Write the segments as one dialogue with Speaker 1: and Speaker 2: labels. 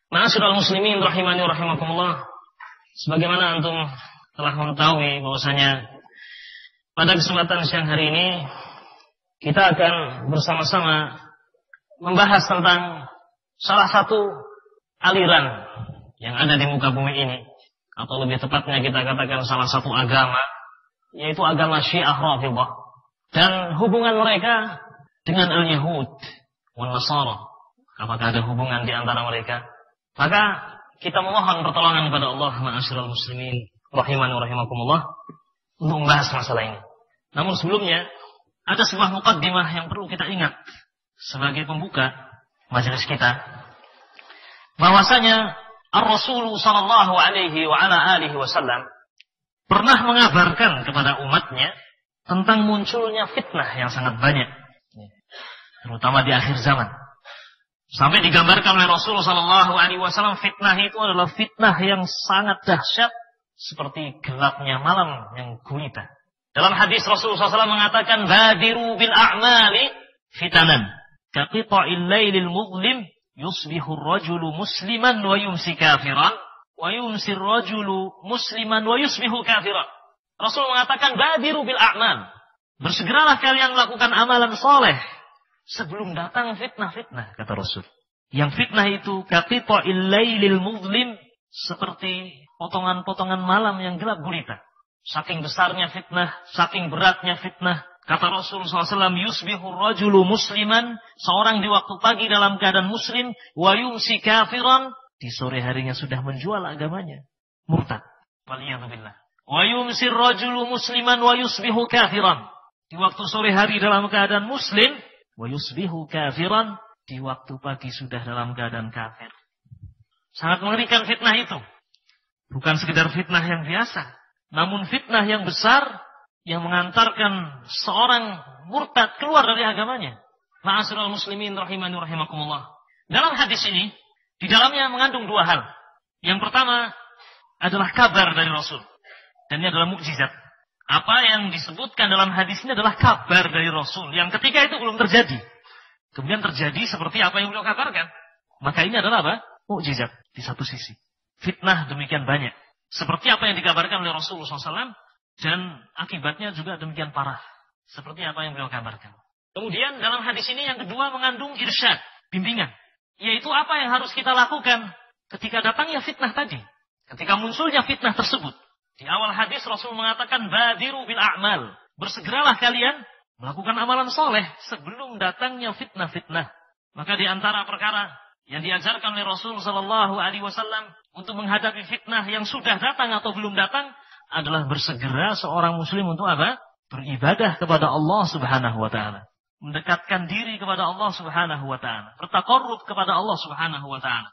Speaker 1: Ma'asyiral muslimin rahimani wa rahimakumullah. Sebagaimana antum telah mengetahui bahwasanya pada kesempatan siang hari ini kita akan bersama-sama membahas tentang salah satu aliran yang ada di muka bumi ini, atau lebih tepatnya kita katakan salah satu agama, yaitu agama Syiah Rafidhah, dan hubungan mereka dengan al-Yahud wal Nasara. Apakah ada hubungan di antara mereka? Maka kita memohon pertolongan kepada Allah, ma'asyiral muslimin rahimani wa rahimakumullah, untuk membahas masalah ini. Namun sebelumnya ada sebuah muqaddimah yang perlu kita ingat sebagai pembuka majelis kita, bahwasanya Ar-Rasul sallallahu alaihi wa ala alihi wasallam pernah mengabarkan kepada umatnya tentang munculnya fitnah yang sangat banyak, terutama di akhir zaman. Sampai digambarkan oleh Rasulullah sallallahu alaihi wasallam fitnah itu adalah fitnah yang sangat dahsyat seperti gelapnya malam yang gulita. Dalam hadis Rasulullah SAW mengatakan, "Badiru bil a'mali fitanan, kaqita'il lailil muzlim, yusbihu ar-rajulu musliman wa yumsi kafiran, wa yumsi ar-rajulu musliman wa yusbihu kafiran." Rasul mengatakan, "Badiru bil a'mal." Bersegeralah kalian melakukan amalan soleh sebelum datang fitnah-fitnah, kata Rasul. Yang fitnah itu kaqita'il lailil muzlim, seperti potongan-potongan malam yang gelap gulita. Saking besarnya fitnah, saking beratnya fitnah, kata Rasul SAW, yusbihu rajulu musliman, seorang di waktu pagi dalam keadaan muslim, wa yumsi kafiran, di sore harinya sudah menjual agamanya, murtad. Waliyadzubillah. Wa yumsi rajulu musliman wa yusbihu kafiran, di waktu sore hari dalam keadaan muslim, wa yusbihu kafiran, di waktu pagi sudah dalam keadaan kafir. Sangat mengerikan fitnah itu. Bukan sekedar fitnah yang biasa, namun fitnah yang besar yang mengantarkan seorang murtad keluar dari agamanya. Ma'asyiral muslimin rahimani wa rahimakumullah. Dalam hadis ini, di dalamnya mengandung dua hal. Yang pertama adalah kabar dari Rasul, dan ini adalah mukjizat. Apa yang disebutkan dalam hadis ini adalah kabar dari Rasul. Yang ketiga itu belum terjadi. Kemudian terjadi seperti apa yang beliau kabarkan. Maka ini adalah apa? Mukjizat di satu sisi. Fitnah demikian banyak. Seperti apa yang dikabarkan oleh Rasulullah SAW. Dan akibatnya juga demikian parah. Seperti apa yang beliau kabarkan. Kemudian dalam hadis ini yang kedua mengandung irsyad, bimbingan. Yaitu apa yang harus kita lakukan ketika datangnya fitnah tadi. Ketika munculnya fitnah tersebut. Di awal hadis Rasul mengatakan, badiru bil a'mal. Bersegeralah kalian melakukan amalan soleh sebelum datangnya fitnah-fitnah. Maka di antara perkara yang diajarkan oleh Rasul sallallahu alaihi wasallam untuk menghadapi fitnah yang sudah datang atau belum datang adalah bersegera seorang muslim untuk apa? Beribadah kepada Allah Subhanahu wa taala. Mendekatkan diri kepada Allah Subhanahu wa taala. Bertaqarrub kepada Allah Subhanahu wa taala.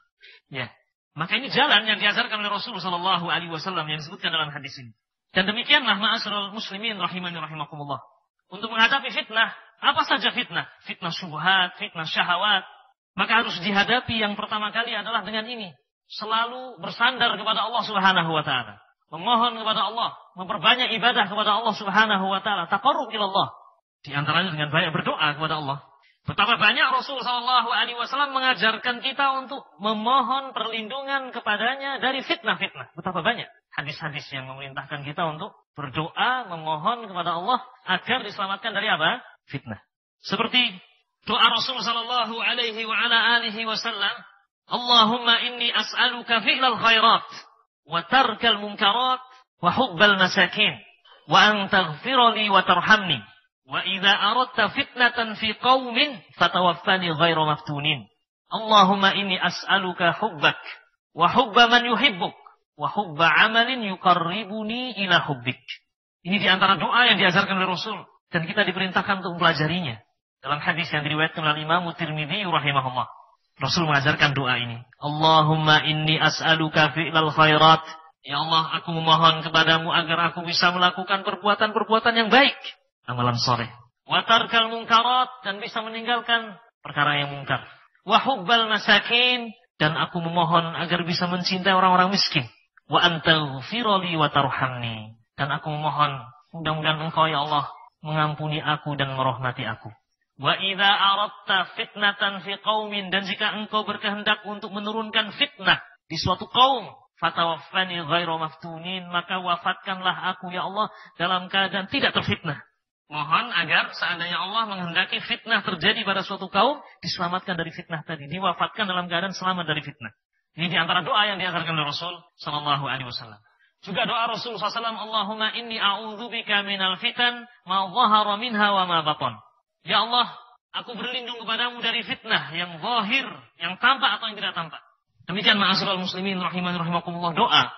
Speaker 1: Ya. Maka ini jalan yang diajarkan oleh Rasul sallallahu alaihi wasallam yang disebutkan dalam hadis ini. Dan demikianlah ma'asyiral muslimin rahimani rahimakumullah. Untuk menghadapi fitnah, apa saja fitnah? Fitnah syubhat, fitnah syahwat. Maka harus dihadapi yang pertama kali adalah dengan ini. Selalu bersandar kepada Allah Subhanahu wa taala. Memohon kepada Allah, memperbanyak ibadah kepada Allah Subhanahu wa taala, taqarrub ila Allah. Di antaranya dengan banyak berdoa kepada Allah. Betapa banyak Rasul sallallahu alaihi wasallam mengajarkan kita untuk memohon perlindungan kepadanya dari fitnah-fitnah. Betapa banyak hadis-hadis yang memerintahkan kita untuk berdoa, memohon kepada Allah agar diselamatkan dari apa? Fitnah. Seperti doa Rasul sallallahu alaihi wa ala alihi wasallam, Allahumma inni as'aluka fi'lal khairat wa tarkal munkarat wa hubbal masakin wa an taghfira li wa tarhamni wa idza aradta fitnatan fi qaumin fatawaffani ghairu maftunin. Allahumma inni as'aluka hubbak wa hubba man yuhibbuk wa hubba amalin yuqarribuni ila hubbik. Ini di antara doa yang diajarkan oleh Rasul dan kita diperintahkan untuk mempelajarinya. Dalam hadis yang diriwayatkan oleh Imam Tirmidzi rahimahullah, Rasul mengajarkan doa ini. Allahumma inni as'aluka fi'lal khairat. Ya Allah, aku memohon kepadamu agar aku bisa melakukan perbuatan-perbuatan yang baik, amalan soleh. Wa tarkal munkarat, dan bisa meninggalkan perkara yang mungkar. Wa hubbal masakin, dan aku memohon agar bisa mencintai orang-orang miskin. Wa antaghfirli wa tarhamni, dan aku memohon mudah-mudahan Engkau ya Allah mengampuni aku dan merahmati aku. Wa idza aradta fitnatan fi qaumin, dan jika engkau berkehendak untuk menurunkan fitnah di suatu kaum, fatawaffani ghairu maftunin, maka wafatkanlah aku ya Allah dalam keadaan tidak terfitnah. Mohon agar seandainya Allah menghendaki fitnah terjadi pada suatu kaum, diselamatkan dari fitnah tadi, diwafatkan dalam keadaan selamat dari fitnah. Ini di antara doa yang diajarkan oleh Rasul sallallahu alaihi wasallam. Juga doa Rasul sallallahu alaihi wasallam, Allahumma inni a'udzubika minal fitan ma dhahara minha wa ma batan. Ya Allah, aku berlindung kepadamu dari fitnah yang zahir, yang tampak atau yang tidak tampak. Demikian ma'asyiral muslimin rahimani rahimakumullah, doa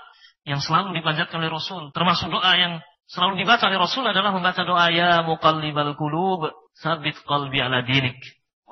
Speaker 1: yang selalu dipanjatkan oleh Rasul. Termasuk doa yang selalu dibaca oleh Rasul adalah membaca doa ya muqallibal qulub, tsabbit qalbi ala dinik.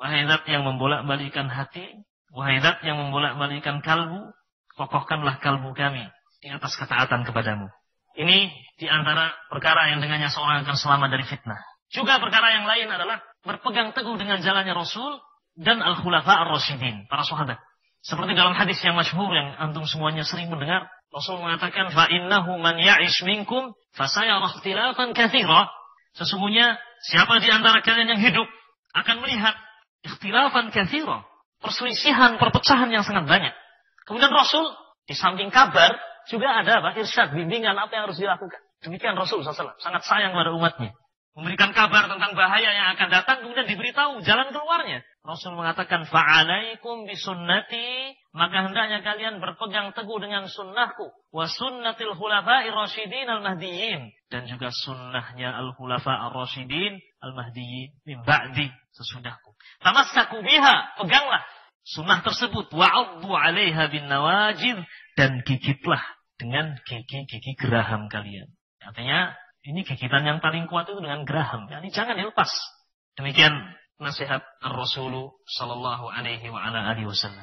Speaker 1: Wahai zat yang membolak-balikan hati, wahai zat yang membolak-balikan kalbu, kokohkanlah kalbu kami di atas ketaatan kepadamu. Ini di antara perkara yang dengannya seorang akan selamat dari fitnah. Juga perkara yang lain adalah berpegang teguh dengan jalannya Rasul dan al-khulafa ar-rasyidin, para sahabat. Seperti dalam hadis yang masyhur yang antum semuanya sering mendengar, Rasul mengatakan, fa innahu man ya'ish minkum fasayara ikhtilafan katsira. Sesungguhnya siapa di antara kalian yang hidup akan melihat ikhtilafan katsira, perselisihan, perpecahan yang sangat banyak. Kemudian Rasul di samping kabar juga ada irsyad, bimbingan apa yang harus dilakukan. Demikian Rasul SAW sangat sayang pada umatnya. Memberikan kabar tentang bahaya yang akan datang, kemudian diberitahu jalan keluarnya. Rasul mengatakan, fa'alaikum bisunnati, maka hendaknya kalian berpegang teguh dengan sunnahku, wa sunnatil khulafa'ir rasyidin al-mahdiyyin, dan juga sunnahnya al-khulafa'ir rasyidin al-mahdiyyin min ba'di, sesudahku. Tamassaku biha, peganglah sunnah tersebut, wa'addu 'alaiha bin nawajid, dan gigitlah dengan gigi-gigi geraham kalian. Artinya, ini gigitan yang paling kuat itu dengan geraham. Yani jangan dilepas. Demikian nasihat Rasulullah sallallahu alaihi wa ala alihi wasallam.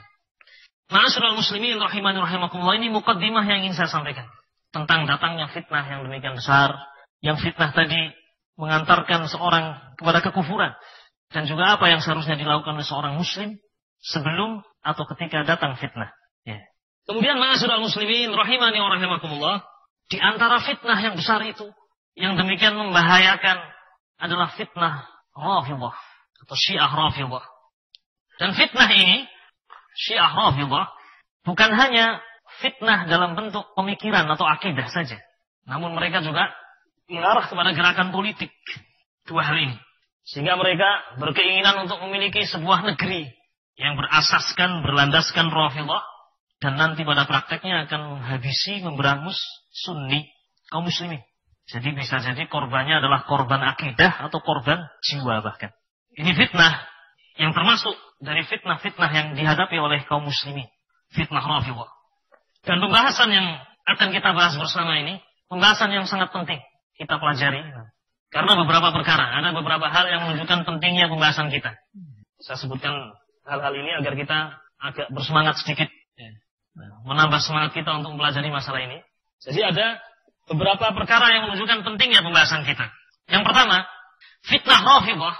Speaker 1: Ma'asyiral muslimin rahimani rahimakumullah, ini muqaddimah yang ingin saya sampaikan tentang datangnya fitnah yang demikian besar. Yang fitnah tadi mengantarkan seorang kepada kekufuran, dan juga apa yang seharusnya dilakukan oleh seorang muslim sebelum atau ketika datang fitnah. Ya. Kemudian ma'asyiral muslimin rahimani wa rahimakumullah, di antara fitnah yang besar itu yang demikian membahayakan adalah fitnah Rafidhah atau Syiah Rafidhah. Dan fitnah ini, Syiah Rafidhah, bukan hanya fitnah dalam bentuk pemikiran atau akidah saja, namun mereka juga mengarah kepada gerakan politik. Dua hal ini, sehingga mereka berkeinginan untuk memiliki sebuah negeri yang berlandaskan Rafidhah, dan nanti pada prakteknya akan menghabisi, memberangus Sunni, kaum muslimin. Jadi bisa jadi korbannya adalah korban akidah atau korban jiwa bahkan. Ini fitnah yang termasuk dari fitnah-fitnah yang dihadapi oleh kaum muslimin. Fitnah Rafidhah. Dan pembahasan yang akan kita bahas bersama ini, pembahasan yang sangat penting kita pelajari. Karena beberapa perkara, ada beberapa hal yang menunjukkan pentingnya pembahasan kita. Saya sebutkan hal-hal ini agar kita agak bersemangat sedikit. Menambah semangat kita untuk mempelajari masalah ini. Jadi ada beberapa perkara yang menunjukkan pentingnya pembahasan kita. Yang pertama, fitnah Rafidhah,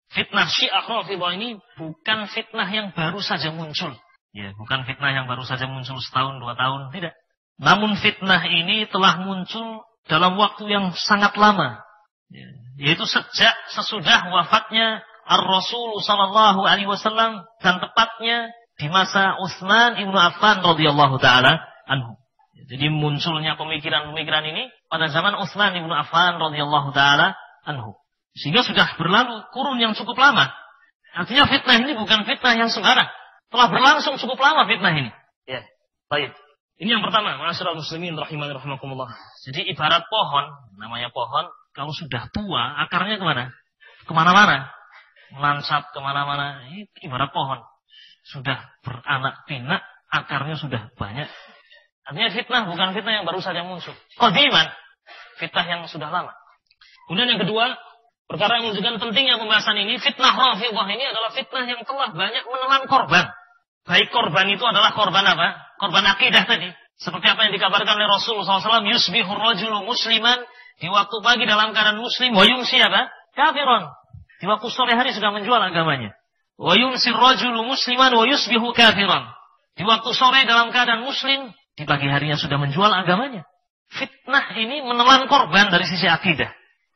Speaker 1: fitnah Syiah Rafidhah ini bukan fitnah yang baru saja muncul. Ya, bukan fitnah yang baru saja muncul setahun, 2 tahun, tidak. Namun fitnah ini telah muncul dalam waktu yang sangat lama. Ya, yaitu sejak sesudah wafatnya Ar-Rasul sallallahu alaihi wasallam, dan tepatnya di masa Utsman ibnu Affan radhiyallahu taala anhu. Jadi munculnya pemikiran-pemikiran ini pada zaman Utsman ibnu Affan radhiyallahu taala anhu. Sehingga sudah berlalu kurun yang cukup lama. Artinya fitnah ini bukan fitnah yang sembarang. Telah berlangsung cukup lama fitnah ini. Ya, baik. Ini yang pertama, ma'asyiral muslimin rahimani rahimakumullah. Jadi ibarat pohon, namanya pohon, kalau sudah tua, akarnya kemana? Kemana-mana. Melansap kemana-mana. Ini ibarat pohon. Sudah beranak pinak, akarnya sudah banyak. Artinya fitnah bukan fitnah yang baru saja muncul. Qadiman, fitnah yang sudah lama. Kemudian yang kedua, perkara yang menunjukkan pentingnya pembahasan ini, fitnah Rafidhah ini adalah fitnah yang telah banyak menelan korban. Baik korban itu adalah korban apa? Korban akidah tadi. Seperti apa yang dikabarkan oleh Rasulullah SAW, yusbihur rajulu musliman, di waktu pagi dalam keadaan muslim, wa yumsi apa? Kafiron. Di waktu sore hari sudah menjual agamanya. Wa yumsi rajulu musliman, wa yusbihu kafiron. Di waktu sore dalam keadaan muslim, di pagi harinya sudah menjual agamanya. Fitnah ini menelan korban dari sisi akidah.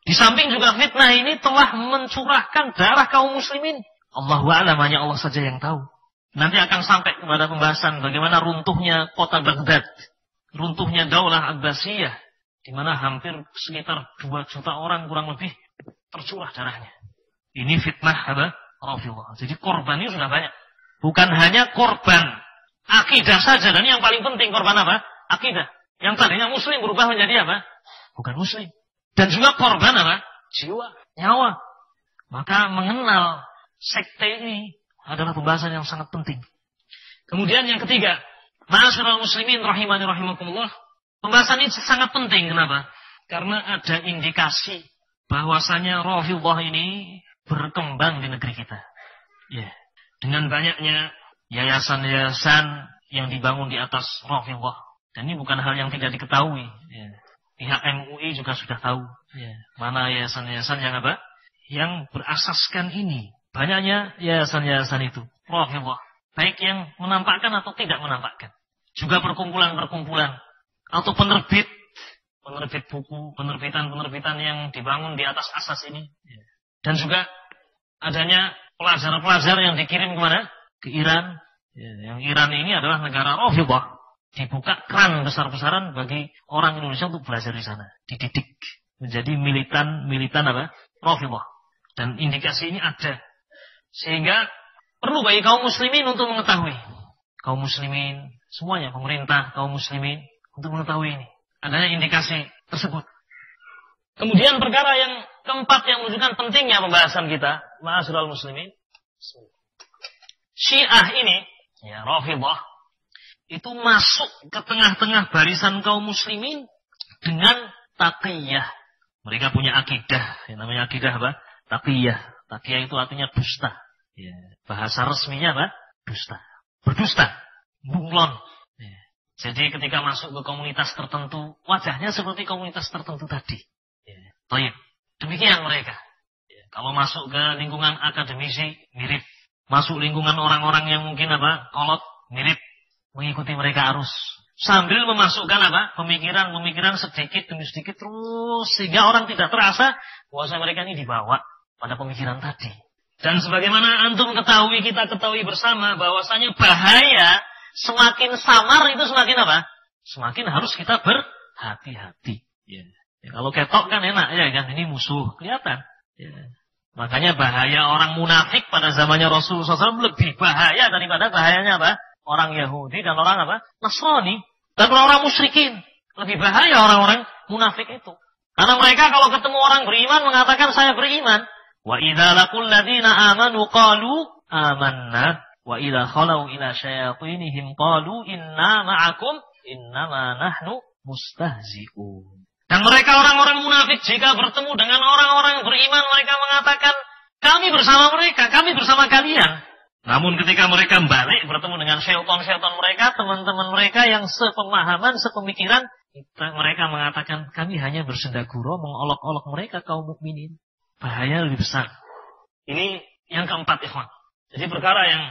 Speaker 1: Di samping juga fitnah ini telah mencurahkan darah kaum muslimin. Allahu a'lam, hanya Allah saja yang tahu. Nanti akan sampai kepada pembahasan bagaimana runtuhnya kota Baghdad, runtuhnya Daulah Abbasiyah, di mana hampir sekitar 2 juta orang kurang lebih tercurah darahnya. Ini fitnah apa? Rafidhah. Jadi korbannya sudah banyak. Bukan hanya korban akidah saja, dan yang paling penting korban apa? Akidah. Yang tadinya muslim berubah menjadi apa? Bukan muslim. Dan juga korban apa? Jiwa, nyawa. Maka mengenal sekte ini adalah pembahasan yang sangat penting. Kemudian yang ketiga, ma'asyiral muslimin rahimani rahimakumullah. Pembahasan ini sangat penting. Kenapa? Karena ada indikasi bahwasanya Rafidhah ini berkembang di negeri kita. Ya. Dengan banyaknya yayasan-yayasan yang dibangun di atas Rafidhah. Dan ini bukan hal yang tidak diketahui. Ya. Pihak MUI juga sudah tahu. Ya. Mana yayasan-yayasan yang apa? Yang berasaskan ini. Banyaknya yayasan-yayasan itu Rafidhah. Baik yang menampakkan atau tidak menampakkan. Juga perkumpulan-perkumpulan. Atau penerbit buku, penerbitan yang dibangun di atas asas ini. Dan juga adanya pelajar-pelajar yang dikirim kemana? Ke Iran. Yang Iran ini adalah negara Rafidhah. Dibuka keran besar-besaran bagi orang Indonesia untuk belajar di sana. Dididik menjadi militan apa? Rafidhah. Dan indikasi ini ada. Sehingga perlu bagi kaum muslimin untuk mengetahui. Kaum muslimin, semuanya, pemerintah, kaum muslimin, untuk mengetahui ini. Adanya indikasi tersebut. Kemudian perkara yang keempat yang menunjukkan pentingnya pembahasan kita, ma'asyiral muslimin. Syiah ini, ya Rafidhah, itu masuk ke tengah-tengah barisan kaum muslimin dengan taqiyah. Mereka punya akidah, yang namanya akidah apa? Taqiyah. Taqiyah itu artinya dusta. Ya. Bahasa resminya apa? Dusta. Berdusta. Bunglon. Ya. Jadi ketika masuk ke komunitas tertentu, wajahnya seperti komunitas tertentu tadi. Ya. Baik. Demikian mereka. Ya. Kalau masuk ke lingkungan akademisi, mirip. Masuk lingkungan orang-orang yang mungkin apa? Kolot, mirip. Mengikuti mereka arus. Sambil memasukkan apa? Pemikiran sedikit demi sedikit terus. Sehingga orang tidak terasa bahwa mereka ini dibawa pada pemikiran tadi. Dan sebagaimana antum ketahui, kita ketahui bersama bahwasanya bahaya semakin samar itu semakin apa? Semakin harus kita berhati-hati. Ya. Ya, kalau ketok kan enak ya kan, ini musuh kelihatan. Ya. Makanya bahaya orang munafik pada zamannya Rasulullah SAW lebih bahaya daripada bahayanya apa? Orang Yahudi dan orang apa? Nasrani dan orang musyrikin. Lebih bahaya orang-orang munafik itu. Karena mereka kalau ketemu orang beriman mengatakan saya beriman. Wa idza laqul ladzina amanu qalu amanna wa idza khalau ila syayatinihim qalu inna ma'akum innama nahnu mustahzi'un. Dan mereka orang-orang munafik jika bertemu dengan orang-orang beriman mereka mengatakan kami bersama mereka, kami bersama kalian. Namun ketika mereka balik bertemu dengan syaitan-syaitan mereka, teman-teman mereka yang sepemahaman, sepemikiran, mereka mengatakan kami hanya bersendaguro mengolok-olok mereka kaum mukminin. Bahaya lebih besar. Ini yang keempat, ikhwan. Jadi perkara yang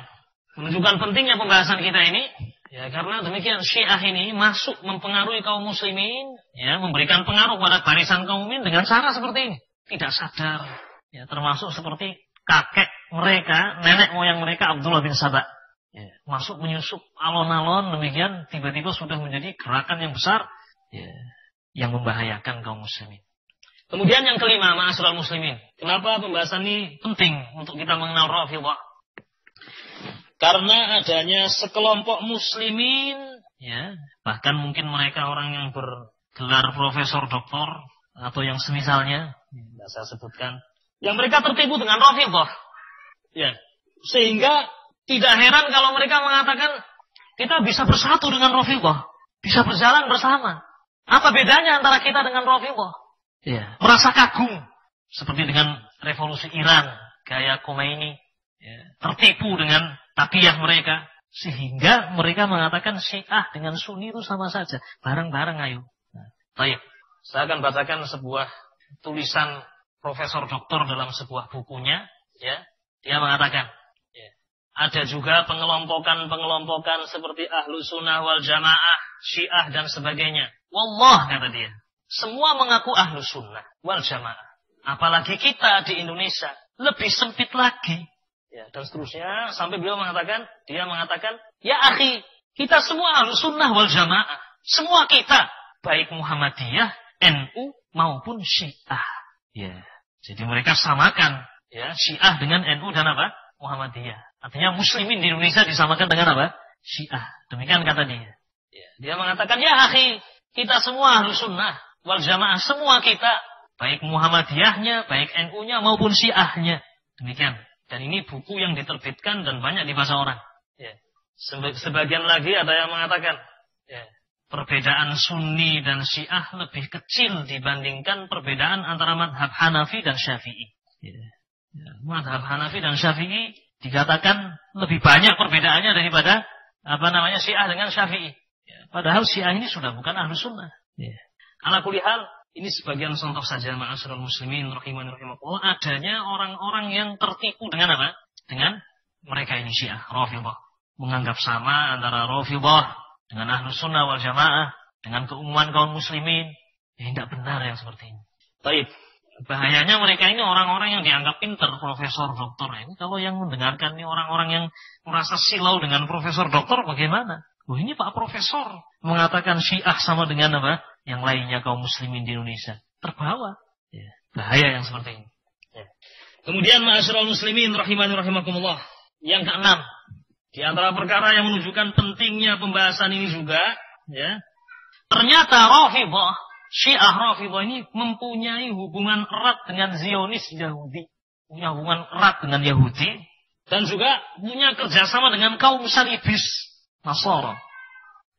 Speaker 1: menunjukkan pentingnya pembahasan kita ini, ya karena demikian Syiah ini masuk mempengaruhi kaum muslimin, ya memberikan pengaruh pada barisan kaum mukmin dengan cara seperti ini. Tidak sadar, ya termasuk seperti kakek mereka, nenek moyang mereka Abdullah bin Sabah. Ya, masuk menyusup alon-alon demikian tiba-tiba sudah menjadi gerakan yang besar ya, yang membahayakan kaum muslimin. Kemudian yang kelima, ma'asyiral muslimin. Kenapa pembahasan ini penting untuk kita mengenal Rafidhah? Karena adanya sekelompok muslimin, ya, bahkan mungkin mereka orang yang bergelar profesor, doktor atau yang semisalnya, tidak saya sebutkan, yang mereka tertipu dengan Rafidhah. Ya. Sehingga tidak heran kalau mereka mengatakan kita bisa bersatu dengan Rafidhah, bisa berjalan bersama. Apa bedanya antara kita dengan Rafidhah? Ya, merasa kagum seperti dengan revolusi Iran, gaya Khomeini, ya, tertipu dengan taqiyah mereka sehingga mereka mengatakan Syiah dengan Sunni itu sama saja, bareng-bareng ayo. Nah, baik. Saya akan bacakan sebuah tulisan profesor doktor dalam sebuah bukunya, ya. Dia mengatakan, ya, ada juga pengelompokan seperti Ahlus Sunnah wal Jamaah, Syiah dan sebagainya. Wallah, kata dia, semua mengaku Ahlus Sunnah wal Jamaah. Apalagi kita di Indonesia lebih sempit lagi. Ya, dan seterusnya sampai beliau mengatakan, ya akhi, kita semua Ahlus Sunnah wal Jamaah. Semua kita, baik Muhammadiyah, NU maupun Syiah. Ya. Jadi mereka samakan ya Syiah dengan NU dan apa? Muhammadiyah. Artinya muslimin di Indonesia disamakan dengan apa? Syiah. Demikian kata dia. Ya, dia mengatakan, ya akhi, kita semua Ahlus Sunnah wal Jamaah, semua kita, baik Muhammadiyahnya, baik NU-nya maupun Syiahnya. Demikian. Dan ini buku yang diterbitkan dan banyak dibaca orang. Ya. Sebagian lagi ada yang mengatakan, ya, perbedaan Sunni dan Syiah lebih kecil dibandingkan perbedaan antara madhab Hanafi dan Syafi'i. Ya. Ya. Madhab Hanafi dan Syafi'i dikatakan lebih banyak perbedaannya daripada Syiah dengan Syafi'i. Ya. Padahal Syiah ini sudah bukan Ahlus Sunnah. Ya. Ala kulli hal, ini sebagian contoh saja ma'asyiral muslimin rahimani rahimakumullah, adanya orang-orang yang tertipu dengan apa? Dengan mereka ini Syiah, Rafidhah. Menganggap sama antara Rafidhah dengan Ahlus Sunnah wal Jamaah, dengan keumuman kaum muslimin. Ya tidak benar yang seperti ini. Baik. Bahayanya mereka ini orang-orang yang dianggap pintar, profesor, doktor. Ini kalau yang mendengarkan ini orang-orang yang merasa silau dengan profesor, doktor, bagaimana? Oh ini Pak Profesor mengatakan Syiah sama dengan apa? Yang lainnya kaum muslimin di Indonesia. Terbawa. Ya. Bahaya yang seperti ini. Ya. Kemudian ma'asyiral muslimin rahimani rahimakumullah. Yang keenam. Di antara perkara yang menunjukkan pentingnya pembahasan ini juga. Ya. Ternyata Rafidhah, Syiah Rafidhah ini mempunyai hubungan erat dengan Zionis Yahudi. Punya hubungan erat dengan Yahudi. Dan juga punya kerjasama dengan kaum salibis Nasara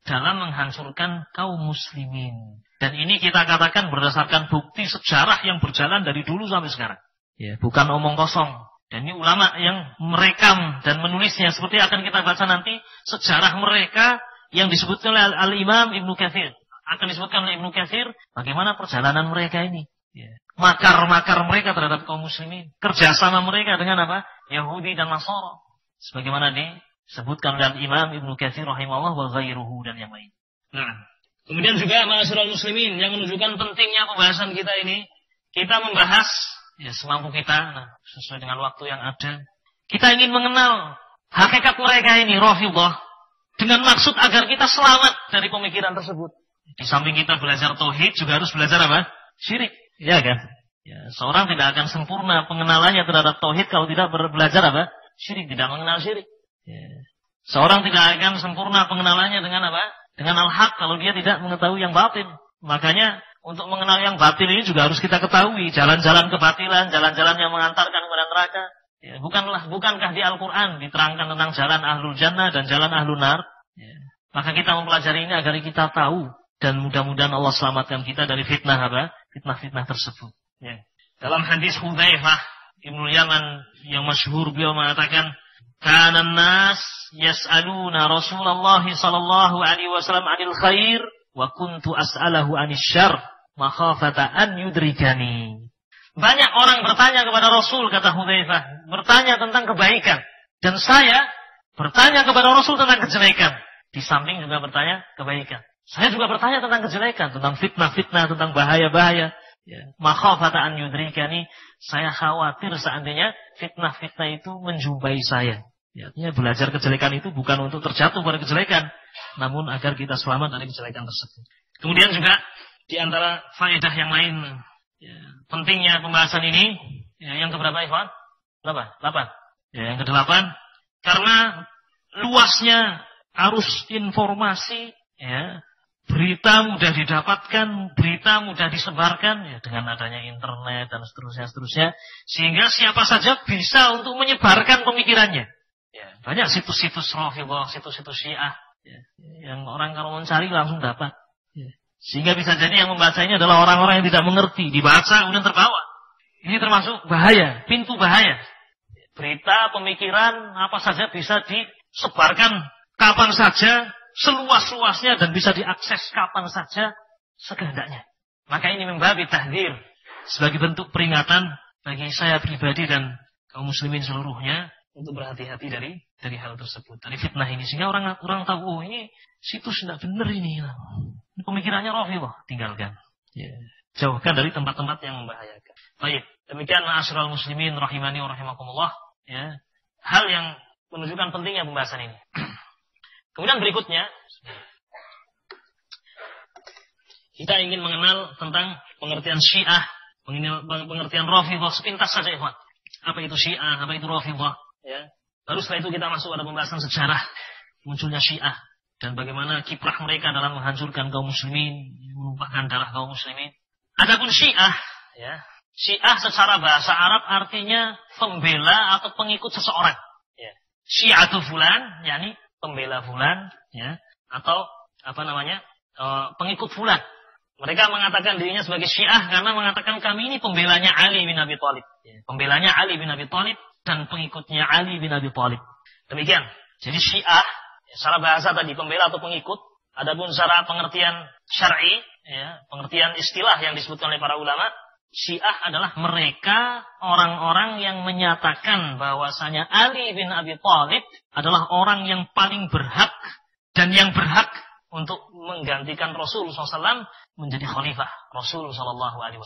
Speaker 1: dalam menghancurkan kaum muslimin. Dan ini kita katakan berdasarkan bukti sejarah yang berjalan dari dulu sampai sekarang. Ya, bukan omong kosong. Dan ini ulama yang merekam dan menulisnya seperti akan kita baca nanti sejarah mereka yang disebutkan oleh Al-Imam Ibnu Katsir. Akan disebutkan oleh Ibnu Katsir bagaimana perjalanan mereka ini. Ya. Makar-makar mereka terhadap kaum muslimin. Kerjasama mereka dengan apa? Yahudi dan Nasara. Sebagaimana disebutkan oleh Imam Ibnu Katsir rahimahullah wa ghairuhu dan yang lain. Nah, kemudian juga ma'asyiral muslimin yang menunjukkan pentingnya pembahasan kita ini, kita membahas ya semampu kita, sesuai dengan waktu yang ada. Kita ingin mengenal hakikat mereka ini Rafidhah dengan maksud agar kita selamat dari pemikiran tersebut. Di samping kita belajar tauhid juga harus belajar apa? Syirik, ya kan? Ya, seorang tidak akan sempurna pengenalannya terhadap tauhid kalau tidak belajar apa? Syirik, tidak mengenal syirik. Ya. Seorang tidak akan sempurna pengenalannya dengan apa? Dengan al-haq kalau dia tidak mengetahui yang batin. Makanya untuk mengenal yang batin ini juga harus kita ketahui jalan-jalan kebatilan, jalan-jalan yang mengantarkan kepada neraka. Ya, bukankah di Al-Quran diterangkan tentang jalan ahlul jannah dan jalan ahlul nar? Ya. Maka kita mempelajari ini agar kita tahu dan mudah-mudahan Allah selamatkan kita dari fitnah apa? Fitnah-fitnah tersebut. Ya. Dalam hadis Hudzaifah Ibnu Yaman yang masyhur beliau mengatakan, "Kana an-nas yas'aluna Rasulullah sallallahu alaihi wasallam 'anil khair wa kuntu as'alahu 'anil syarr makhafata an yudrikani." Banyak orang bertanya kepada Rasul, kata Hudzaifah, bertanya tentang kebaikan, dan saya bertanya kepada Rasul tentang kejelekan. Di samping juga bertanya kebaikan. Saya juga bertanya tentang kejelekan, tentang fitnah-fitnah, tentang bahaya-bahaya. Ya. Makhafata an yudrikani, saya khawatir seandainya fitnah-fitnah itu menjumpai saya. Ya, artinya belajar kejelekan itu bukan untuk terjatuh pada kejelekan, namun agar kita selamat dari kejelekan tersebut. Kemudian juga di antara faedah yang lain, ya, pentingnya pembahasan ini, ya, yang keberapa Ikhwan? 8. Ya, yang ke-8, karena luasnya arus informasi, ya, berita mudah didapatkan, berita mudah disebarkan, ya, dengan adanya internet dan seterusnya, sehingga siapa saja bisa untuk menyebarkan pemikirannya. Ya, banyak situs-situs Rafidhah, situs-situs Syiah, ya, yang orang kalau mencari langsung dapat. Ya. Sehingga bisa jadi yang membaca ini adalah orang-orang yang tidak mengerti, dibaca kemudian terbawa. Ini termasuk bahaya, pintu bahaya. Berita, pemikiran, apa saja bisa disebarkan kapan saja, seluas-luasnya, dan bisa diakses kapan saja sekehendaknya. Maka ini membabi tahdzir, sebagai bentuk peringatan bagi saya pribadi dan kaum muslimin seluruhnya untuk berhati-hati dari hal tersebut, dari fitnah ini, sehingga orang tahu, oh ini situs tidak benar ini pemikirannya Rafidhah, tinggalkan. Ya. Jauhkan dari tempat-tempat yang membahayakan. Baik, demikian ma'asyiral muslimin rahimani wa rahimakumullah, ya. Hal yang menunjukkan pentingnya pembahasan ini. Kemudian berikutnya kita ingin mengenal tentang pengertian Syiah, pengertian Rafidhah sepintas saja, ikhwan. Apa itu Syiah, apa itu Rafidhah, ya. Baru setelah itu kita masuk pada pembahasan sejarah munculnya Syiah dan bagaimana kiprah mereka dalam menghancurkan kaum muslimin, menumpahkan darah kaum muslimin. Adapun Syiah, ya. Syiah secara bahasa Arab artinya pembela atau pengikut seseorang, ya. Syiatu fulan, yakni pembela fulan, ya, atau pengikut fulan. Mereka mengatakan dirinya sebagai Syiah karena mengatakan kami ini pembelanya Ali bin Abi Thalib, ya. Pembelanya Ali bin Abi Thalib dan pengikutnya Ali bin Abi Thalib. Demikian. Jadi Syiah, ya, secara bahasa tadi pembela atau pengikut. Adapun secara pengertian syar'i, ya, pengertian istilah yang disebutkan oleh para ulama, Syiah adalah mereka orang-orang yang menyatakan bahwasanya Ali bin Abi Thalib adalah orang yang paling berhak dan yang berhak untuk menggantikan Rasul SAW menjadi khalifah Rasul SAW.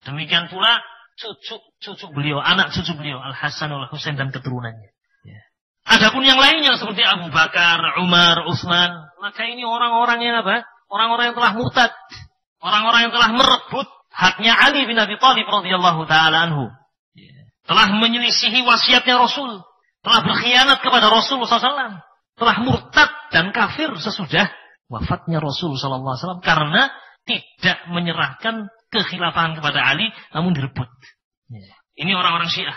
Speaker 1: Demikian pula cucu beliau, anak cucu beliau Al-Hasan Al-Husain dan keturunannya. Ya. Adapun yang lainnya seperti Abu Bakar, Umar, Utsman, maka ini orang-orang yang apa? Orang-orang yang telah murtad, orang-orang yang telah merebut haknya Ali bin Abi Thalib radhiyallahu taala anhu. Ya. Telah menyelisihi wasiatnya Rasul, telah berkhianat kepada Rasul SAW, telah murtad dan kafir sesudah wafatnya Rasul SAW karena tidak menyerahkan kekhilafahan kepada Ali, namun direbut. Ya. Ini orang-orang Syiah.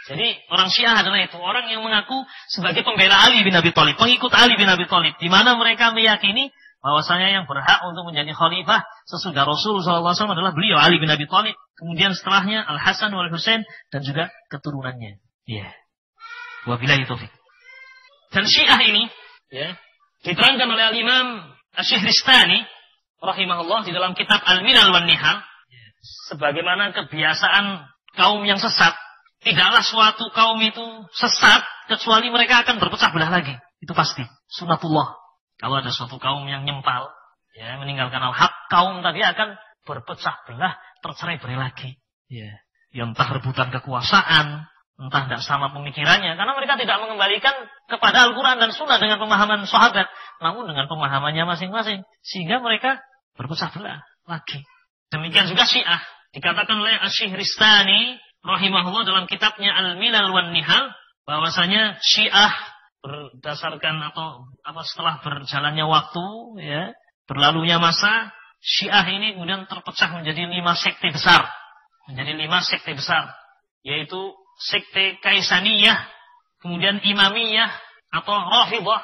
Speaker 1: Jadi orang Syiah adalah itu orang yang mengaku sebagai pembela Ali bin Abi Thalib, pengikut Ali bin Abi Thalib, di mana mereka meyakini bahwasanya yang berhak untuk menjadi khalifah sesudah Rasul SAW adalah beliau Ali bin Abi Thalib. Kemudian setelahnya Al Hasan wal Husain dan juga keturunannya. Ya. Wabillahi taufik. Dan Syiah ini, ya, diterangkan oleh Al Imam Asy-Syihristani rahimahullah di dalam kitab Al-Milal wan Nihal, sebagaimana kebiasaan kaum yang sesat, tidaklah suatu kaum itu sesat kecuali mereka akan berpecah belah lagi. Itu pasti, sunatullah. Kalau ada suatu kaum yang nyempal, ya, meninggalkan al-haq, kaum tadi akan berpecah belah, tercerai-berai lagi. Ya, entah rebutan kekuasaan, entah tidak sama pemikirannya, karena mereka tidak mengembalikan kepada Al-Quran dan Sunnah dengan pemahaman sahabat, namun dengan pemahamannya masing-masing, sehingga mereka berpecah belah lagi. Demikian juga Syiah, dikatakan oleh Asy-Syihristani rahimahullah dalam kitabnya Al-Milal wan Nihal, bahwasanya Syiah berdasarkan setelah berjalannya waktu, ya, berlalunya masa, Syiah ini kemudian terpecah menjadi 5 sekte besar. Menjadi 5 sekte besar, yaitu sekte Kaisaniyah, kemudian Imamiyah atau Rafidhah,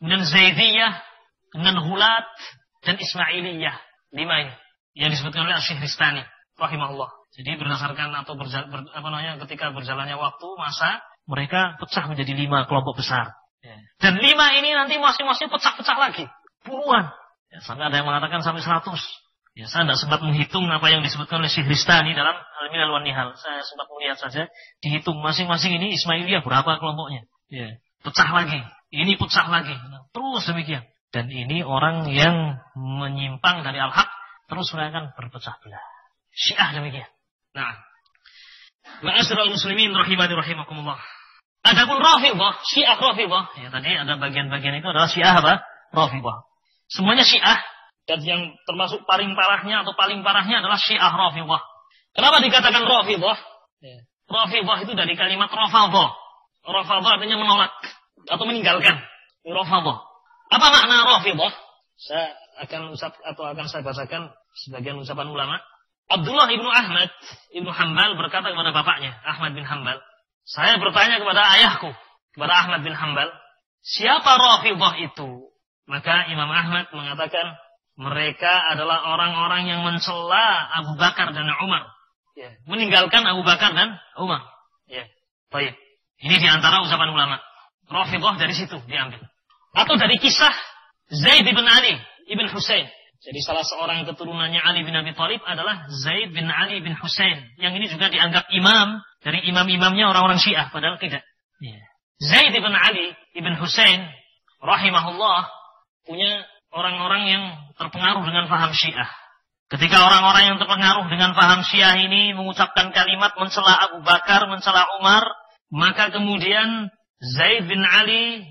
Speaker 1: kemudian Zaidiyah, kemudian Hulat dan Ismailiyah. 5 ini yang disebutkan oleh Asy-Syihristani rahimahullah. Jadi berdasarkan ketika berjalannya waktu, masa, mereka pecah menjadi 5 kelompok besar. Ya. Dan 5 ini nanti masing-masing pecah-pecah lagi. Puluhan. Ya, sampai ada yang mengatakan sampai 100. Ya, saya tidak sempat menghitung apa yang disebutkan oleh Syihristani dalam Al-Milal wan Nihal. Saya sempat melihat saja. Dihitung masing-masing ini Ismailiyah berapa kelompoknya. Ya. Pecah lagi. Ini pecah lagi. Nah, terus demikian. Dan ini orang yang menyimpang dari al-haq. Terus mereka akan berpecah belah. Syiah demikian. Nah, ma'asyiral muslimin rahimani rahimakumullah. Adapun Rafidhah, Syiah Rafidhah, ya tadi ada bagian-bagian itu adalah Syiah apa? Rafidhah. Semuanya Syiah, dan yang termasuk paling parahnya adalah Syiah Rafidhah. Kenapa dikatakan Rafidhah? Ya. Rafidhah itu dari kalimat Rafadhah. Rafadhah artinya menolak atau meninggalkan. Rafadhah. Apa makna Rafidhah? Saya akan saya bacakan sebagian ucapan ulama. Abdullah ibnu Ahmad ibnu Hanbal berkata kepada bapaknya, Ahmad bin Hanbal, saya bertanya kepada ayahku, kepada Ahmad bin Hanbal, siapa Rafidhah itu? Maka Imam Ahmad mengatakan, mereka adalah orang-orang yang mencela Abu Bakar dan Umar. Ya. Meninggalkan Abu Bakar dan Umar. Ya. Baik. Ini diantara ucapan ulama. Rafidhah dari situ diambil. Atau dari kisah Zaid bin Ali ibn Husain. Jadi salah seorang keturunannya Ali bin Abi Thalib adalah Zaid bin Ali bin Husain. Yang ini juga dianggap imam dari imam-imamnya orang-orang Syiah. Padahal tidak. Yeah. Zaid bin Ali bin Husain rahimahullah punya orang-orang yang terpengaruh dengan paham Syiah. Ketika orang-orang yang terpengaruh dengan paham Syiah ini mengucapkan kalimat mencela Abu Bakar, mencela Umar, maka kemudian Zaid bin Ali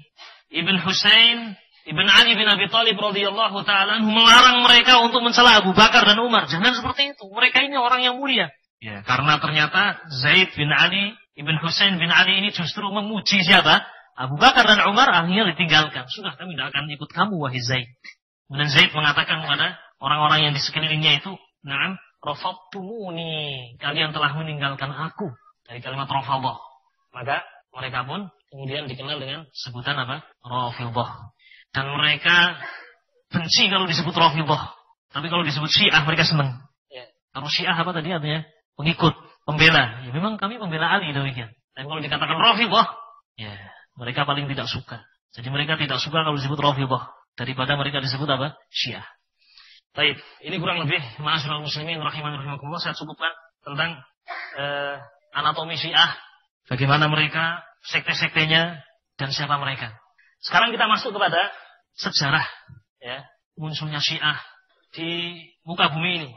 Speaker 1: ibn Husain ibn Ali bin Abi Thalib radhiyallahu ta'ala melarang mereka untuk mencela Abu Bakar dan Umar. Jangan seperti itu. Mereka ini orang yang mulia. Ya, karena ternyata Zaid bin Ali ibn Husain bin Ali ini justru memuji siapa? Abu Bakar dan Umar, akhirnya ditinggalkan. Sudah, kami tidak akan ikut kamu, wahai Zaid. Kemudian Zaid mengatakan kepada orang-orang yang di sekelilingnya itu, "Na'am, rafadtumuni." Kalian telah meninggalkan aku. Dari kalimat rafadhah. Maka mereka pun kemudian dikenal dengan sebutan apa? Rafidhah. Dan mereka benci kalau disebut Rafidhah. Tapi kalau disebut Syiah mereka senang. Ya. Kalau Syiah apa tadi artinya? Pengikut, pembela. Ya memang kami pembela Ali demikian. Tapi kalau dikatakan Rafidhah, ya mereka paling tidak suka. Jadi mereka tidak suka kalau disebut Rafidhah daripada mereka disebut apa? Syiah. Baik, ini kurang lebih ma'asyiral muslimin rahimakumullah saya cukupkan tentang anatomi Syiah, bagaimana mereka, sekte-sektenya dan siapa mereka. Sekarang kita masuk kepada sejarah ya, munculnya Syiah di muka bumi ini.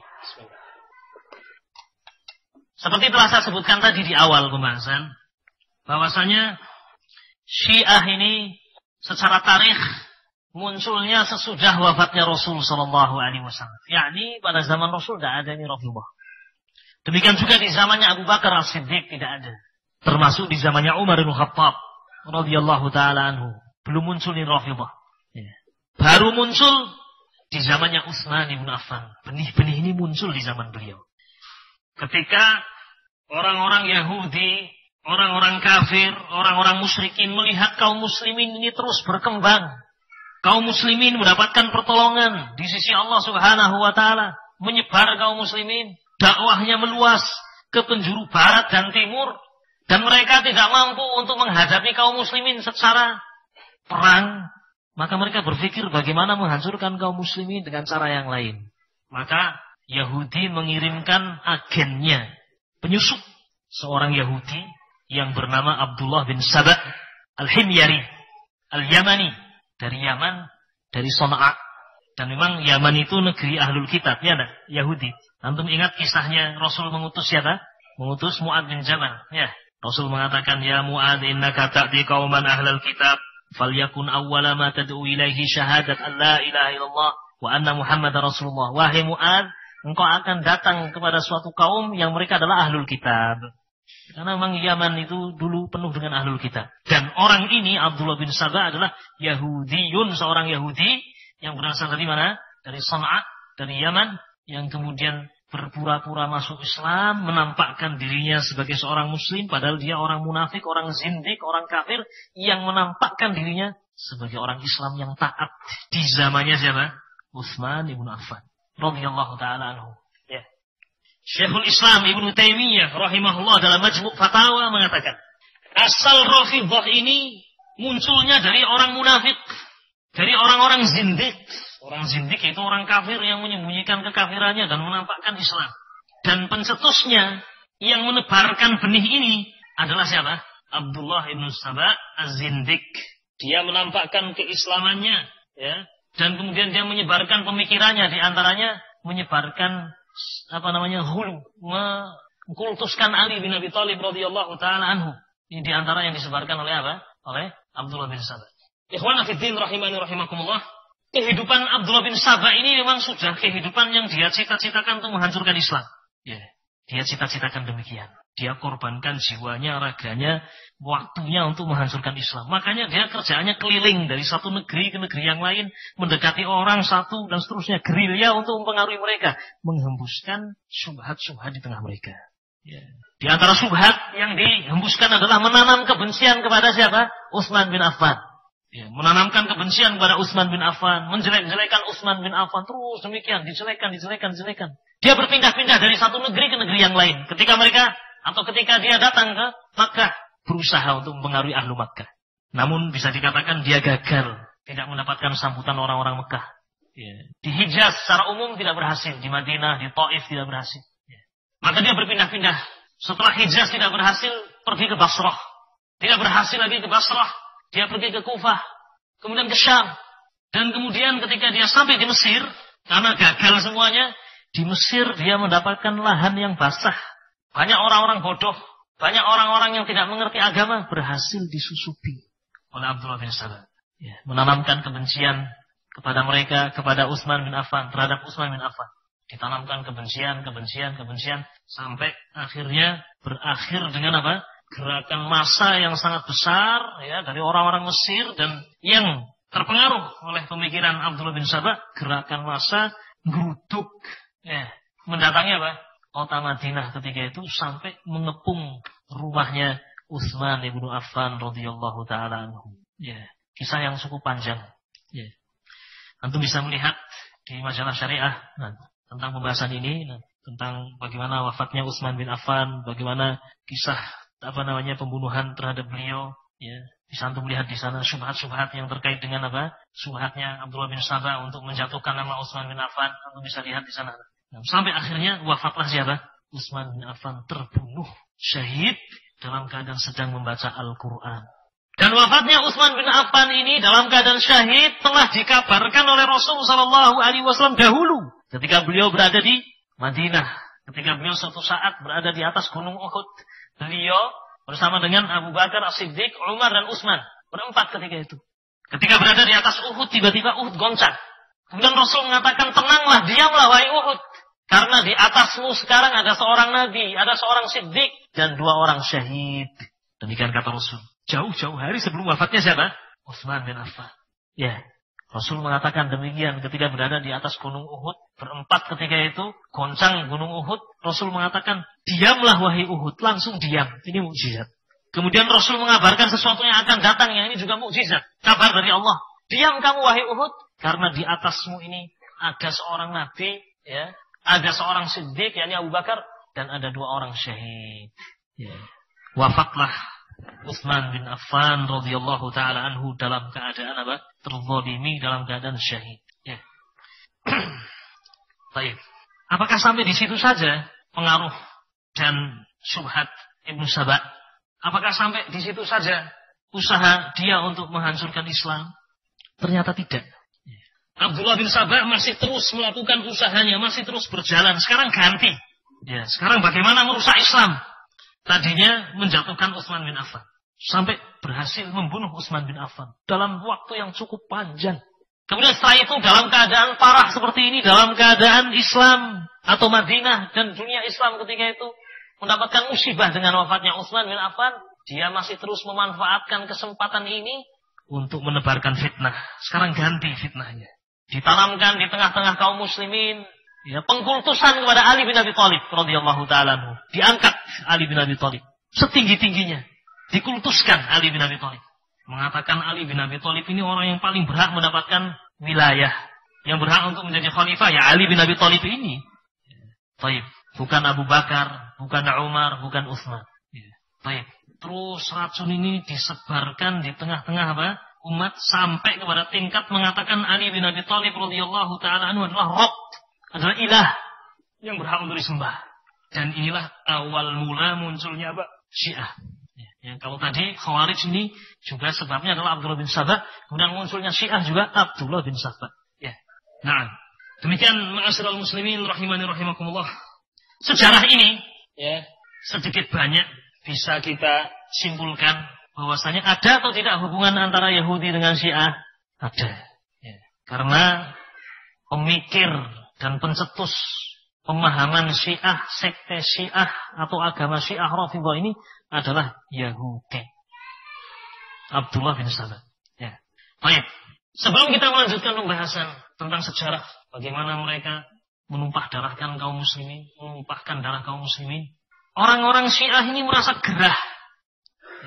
Speaker 1: Seperti telah saya sebutkan tadi di awal pembahasan, bahwasanya Syiah ini secara tarikh munculnya sesudah wafatnya Rasul sallallahu alaihi wasallam. Yakni pada zaman Rasul tidak ada ini Rafidhah. Demikian juga di zamannya Abu Bakar As-Siddiq tidak ada. Termasuk di zamannya Umar bin Khattab radhiyallahu taala anhu belum muncul ini Rafidhah. Ya. Baru muncul di zamannya Utsman bin Affan. Benih-benih ini muncul di zaman beliau. Ketika orang-orang Yahudi, orang-orang kafir, orang-orang musyrikin melihat kaum muslimin ini terus berkembang. Kaum muslimin mendapatkan pertolongan di sisi Allah Subhanahu wa taala, menyebar kaum muslimin, dakwahnya meluas ke penjuru barat dan timur, dan mereka tidak mampu untuk menghadapi kaum muslimin secara perang, maka mereka berpikir bagaimana menghancurkan kaum muslimin dengan cara yang lain. Maka Yahudi mengirimkan agennya, penyusup, seorang Yahudi yang bernama Abdullah bin Saba al-Himyari al-Yamani, dari Yaman, dari Sana'a. Dan memang Yaman itu negeri ahlul kitab, ya ada Yahudi. Antum ingat kisahnya Rasul mengutus siapa? Mengutus Mu'ad bin Jabal. Ya, Rasul mengatakan, "Ya Mu'ad, innaka ta'ti qauman ahlul kitab, falyakun awwala ma tad'u ilaihi syahadat an la ilaha illallah wa anna Muhammadar Rasulullah." Wahai Mu'ad, engkau akan datang kepada suatu kaum yang mereka adalah ahlul kitab. Karena memang Yaman itu dulu penuh dengan ahlul kitab. Dan orang ini, Abdullah bin Saba, adalah Yahudiyun, seorang Yahudi yang berasal dari mana? Dari Sana'a, dari Yaman, yang kemudian berpura-pura masuk Islam, menampakkan dirinya sebagai seorang muslim, padahal dia orang munafik, orang zindik, orang kafir, yang menampakkan dirinya sebagai orang Islam yang taat. Di zamannya siapa? Utsman bin Affan radhiyallahu ta'ala anhu. Syekhul Islam Ibnu Taimiyah rahimahullah dalam Majmu' Fatawa mengatakan, asal Rafidhah ini munculnya dari orang munafik, dari orang-orang zindik. Orang zindik itu orang kafir yang menyembunyikan kekafirannya dan menampakkan Islam. Dan pencetusnya yang menebarkan benih ini adalah siapa? Abdullah bin Saba az-Zindik. Dia menampakkan keislamannya, ya, dan kemudian dia menyebarkan pemikirannya, di antaranya menyebarkan hulu, mengkultuskan Ali bin Abi Thalib radhiyallahu taala anhu. Ini di antara yang disebarkan oleh apa? Oleh Abdullah bin Saba. Ikhwana fi din rahimani rahimakumullah. Kehidupan Abdullah bin Saba ini memang sudah kehidupan yang dia cita-citakan untuk menghancurkan Islam. Ya, dia cita-citakan demikian. Dia korbankan jiwanya, raganya, waktunya untuk menghancurkan Islam. Makanya dia kerjaannya keliling dari satu negeri ke negeri yang lain, mendekati orang satu dan seterusnya, gerilya untuk mempengaruhi mereka, menghembuskan syubhat-syubhat di tengah mereka. Ya. Di antara syubhat yang dihembuskan adalah menanam kebencian kepada siapa? Utsman bin Affan. Ya, menanamkan kebencian kepada Utsman bin Affan, menjelek-jelekan Utsman bin Affan, terus demikian, dijelekan. Dia berpindah-pindah dari satu negeri ke negeri yang lain. Ketika dia datang ke Makkah, berusaha untuk mempengaruhi ahlu Makkah. Namun bisa dikatakan dia gagal, tidak mendapatkan sambutan orang-orang Makkah. Ya. Di Hijaz secara umum tidak berhasil, di Madinah, di Taif tidak berhasil. Ya. Maka dia berpindah-pindah. Setelah Hijaz tidak berhasil, pergi ke Basrah. Tidak berhasil lagi ke Basrah, dia pergi ke Kufah, kemudian ke Syam. Dan kemudian ketika dia sampai di Mesir, karena gagal semuanya, Di Mesir dia mendapatkan lahan yang basah. Banyak orang-orang bodoh, banyak orang-orang yang tidak mengerti agama berhasil disusupi oleh Abdullah bin Sabah. Ya, menanamkan kebencian kepada mereka, kepada Utsman bin Affan, terhadap Utsman bin Affan. Ditanamkan kebencian sampai akhirnya berakhir dengan apa? Gerakan massa yang sangat besar ya dari orang-orang Mesir dan yang terpengaruh oleh pemikiran Abdullah bin Sabah, gerakan massa geruduk mendatangi apa? Kota Madinah ketika itu sampai mengepung rumahnya Utsman bin Affan radhiyallahu taala anhu. Ya, kisah yang cukup panjang. Ya. Antum bisa melihat di majalah Syariah tentang pembahasan ini, tentang bagaimana wafatnya Utsman bin Affan, bagaimana kisah pembunuhan terhadap beliau, ya. Bisa antum lihat di sana syubhat-syubhat yang terkait dengan apa? Syubhatnya Abdullah bin Sabah untuk menjatuhkan nama Utsman bin Affan, antum bisa lihat di sana. Sampai akhirnya wafatlah siapa? Utsman bin Affan terbunuh syahid dalam keadaan sedang membaca Al-Qur'an. Dan wafatnya Utsman bin Affan ini dalam keadaan syahid telah dikabarkan oleh Rasul sallallahu alaihi wasallam dahulu ketika beliau berada di Madinah, ketika beliau suatu saat berada di atas gunung Uhud. Beliau bersama dengan Abu Bakar As-Siddiq, Umar dan Utsman berempat ketika itu. Ketika berada di atas Uhud, tiba-tiba Uhud goncang. Kemudian Rasul mengatakan, tenanglah, diamlah wahai Uhud. Karena di atasmu sekarang ada seorang Nabi, ada seorang Siddiq, dan 2 orang syahid. Demikian kata Rasul. Jauh-jauh hari sebelum wafatnya siapa? Utsman bin Affan. Ya, Rasul mengatakan demikian ketika berada di atas gunung Uhud. Berempat ketika itu, goncang gunung Uhud. Rasul mengatakan, diamlah wahai Uhud. Langsung diam. Ini mukjizat. Kemudian Rasul mengabarkan sesuatu yang akan datang. Yang ini juga mukjizat. Kabar dari Allah. Diam kamu wahai Uhud. Karena di atasmu ini ada seorang Nabi. Ya, ada seorang Siddiq, yakni Abu Bakar. Dan ada 2 orang syahid. Ya. Wafatlah Utsman bin Affan radhiyallahu taala anhu dalam keadaan apa? Terzalimi, dalam keadaan syahid. Ya. Baik. Apakah sampai di situ saja pengaruh dan syubhat Ibnu Sabah? Apakah sampai di situ saja usaha dia untuk menghancurkan Islam? Ternyata tidak. Ya. Abdullah bin Sabah masih terus melakukan usahanya, masih terus berjalan. Sekarang ganti. Ya, sekarang bagaimana merusak Islam? Tadinya menjatuhkan Utsman bin Affan. Sampai berhasil membunuh Utsman bin Affan. Dalam waktu yang cukup panjang. Kemudian setelah itu dalam keadaan parah seperti ini. Dalam keadaan Islam atau Madinah dan dunia Islam ketika itu mendapatkan musibah dengan wafatnya Utsman bin Affan. Dia masih terus memanfaatkan kesempatan ini untuk menebarkan fitnah. Sekarang ganti fitnahnya. Ditanamkan di tengah-tengah kaum muslimin. Ya, pengkultusan kepada Ali bin Abi Thalib radhiyallahu taala anhu. Diangkat Ali bin Abi Thalib setinggi-tingginya. Dikultuskan Ali bin Abi Thalib. Mengatakan Ali bin Abi Thalib ini orang yang paling berhak mendapatkan wilayah. Yang berhak untuk menjadi khalifah ya Ali bin Abi Thalib ini. Baik, bukan Abu Bakar, bukan Umar, bukan Utsman. Baik, terus racun ini disebarkan di tengah-tengah apa? Umat sampai kepada tingkat mengatakan Ali bin Abi Thalib radhiyallahu taala anhu adalah Rabb, adalah ilah yang berhak untuk disembah. Dan inilah awal mula munculnya apa? Syiah. Ya, kalau tadi Khawarij ini juga sebabnya adalah Abdullah bin Sabah, kemudian munculnya Syiah juga Abdullah bin Sabah. Ya. Nah, demikian ma'asyiral muslimin rahimani rahimakumullah. Sejarah ini ya, sedikit banyak bisa kita simpulkan bahwasanya ada atau tidak hubungan antara Yahudi dengan Syiah? Ada. Ya. Karena pemikir dan pencetus pemahaman Syiah, sekte Syiah atau agama Syiah Rafidhah ini adalah Yahudi. Abdullah bin Sabah. Ya. Baik. Sebelum kita melanjutkan pembahasan tentang sejarah bagaimana mereka menumpah darahkan kaum muslimin, menumpahkan darah kaum muslimin, orang-orang Syiah ini merasa gerah.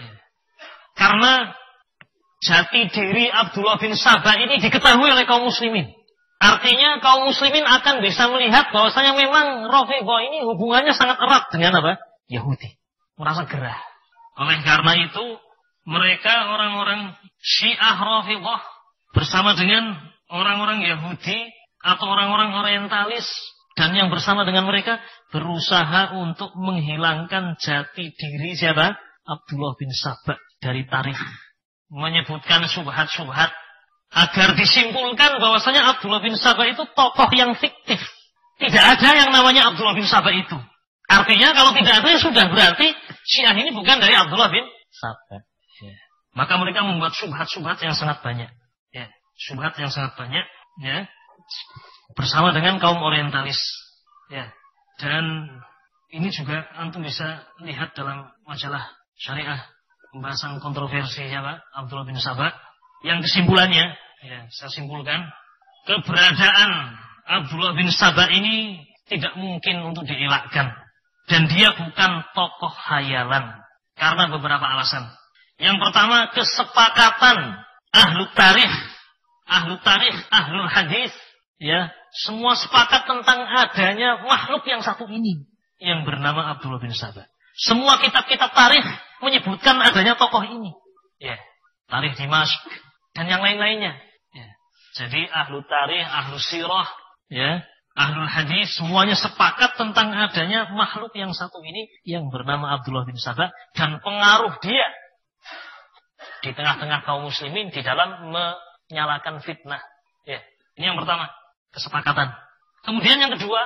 Speaker 1: Ya. Karena jati diri Abdullah bin Sabah ini diketahui oleh kaum muslimin. Artinya kaum muslimin akan bisa melihat bahwasanya memang Rafidhah ini hubungannya sangat erat dengan apa? Yahudi. Merasa gerah. Oleh karena itu, mereka orang-orang Syiah Rafidhah bersama dengan orang-orang Yahudi atau orang-orang orientalis dan yang bersama dengan mereka berusaha untuk menghilangkan jati diri siapa? Abdullah bin Sabah dari tarikh. Menyebutkan syubhat-syubhat agar disimpulkan bahwasanya Abdullah bin Sabah itu tokoh yang fiktif. Tidak ada yang namanya Abdullah bin Sabah itu. Artinya kalau tidak ada ya sudah, berarti Syiah ini bukan dari Abdullah bin Sabah. Ya. Maka mereka membuat syubhat-syubhat yang sangat banyak. Ya. Syubhat yang sangat banyak. Ya. Bersama dengan kaum orientalis. Ya. Dan ini juga antum bisa lihat dalam majalah Syariah. Pembahasan kontroversi ya Pak, Abdullah bin Sabah. Yang kesimpulannya, ya, saya simpulkan. Keberadaan Abdullah bin Sabah ini tidak mungkin untuk dielakkan. Dan dia bukan tokoh khayalan. Karena beberapa alasan. Yang pertama, kesepakatan ahlu tarikh, ahlul hadis. Ya, semua sepakat tentang adanya makhluk yang satu ini. Yang bernama Abdullah bin Sabah. Semua kitab-kitab tarikh menyebutkan adanya tokoh ini. Ya, tarikh Dimashq. Dan yang lain-lainnya. Ya. Jadi ahlu tarikh, ahlu sirah. Ya. Ahlul hadis semuanya sepakat tentang adanya makhluk yang satu ini yang bernama Abdullah bin Sabah dan pengaruh dia di tengah-tengah kaum muslimin di dalam menyalakan fitnah. Ya, ini yang pertama, kesepakatan. Kemudian yang kedua,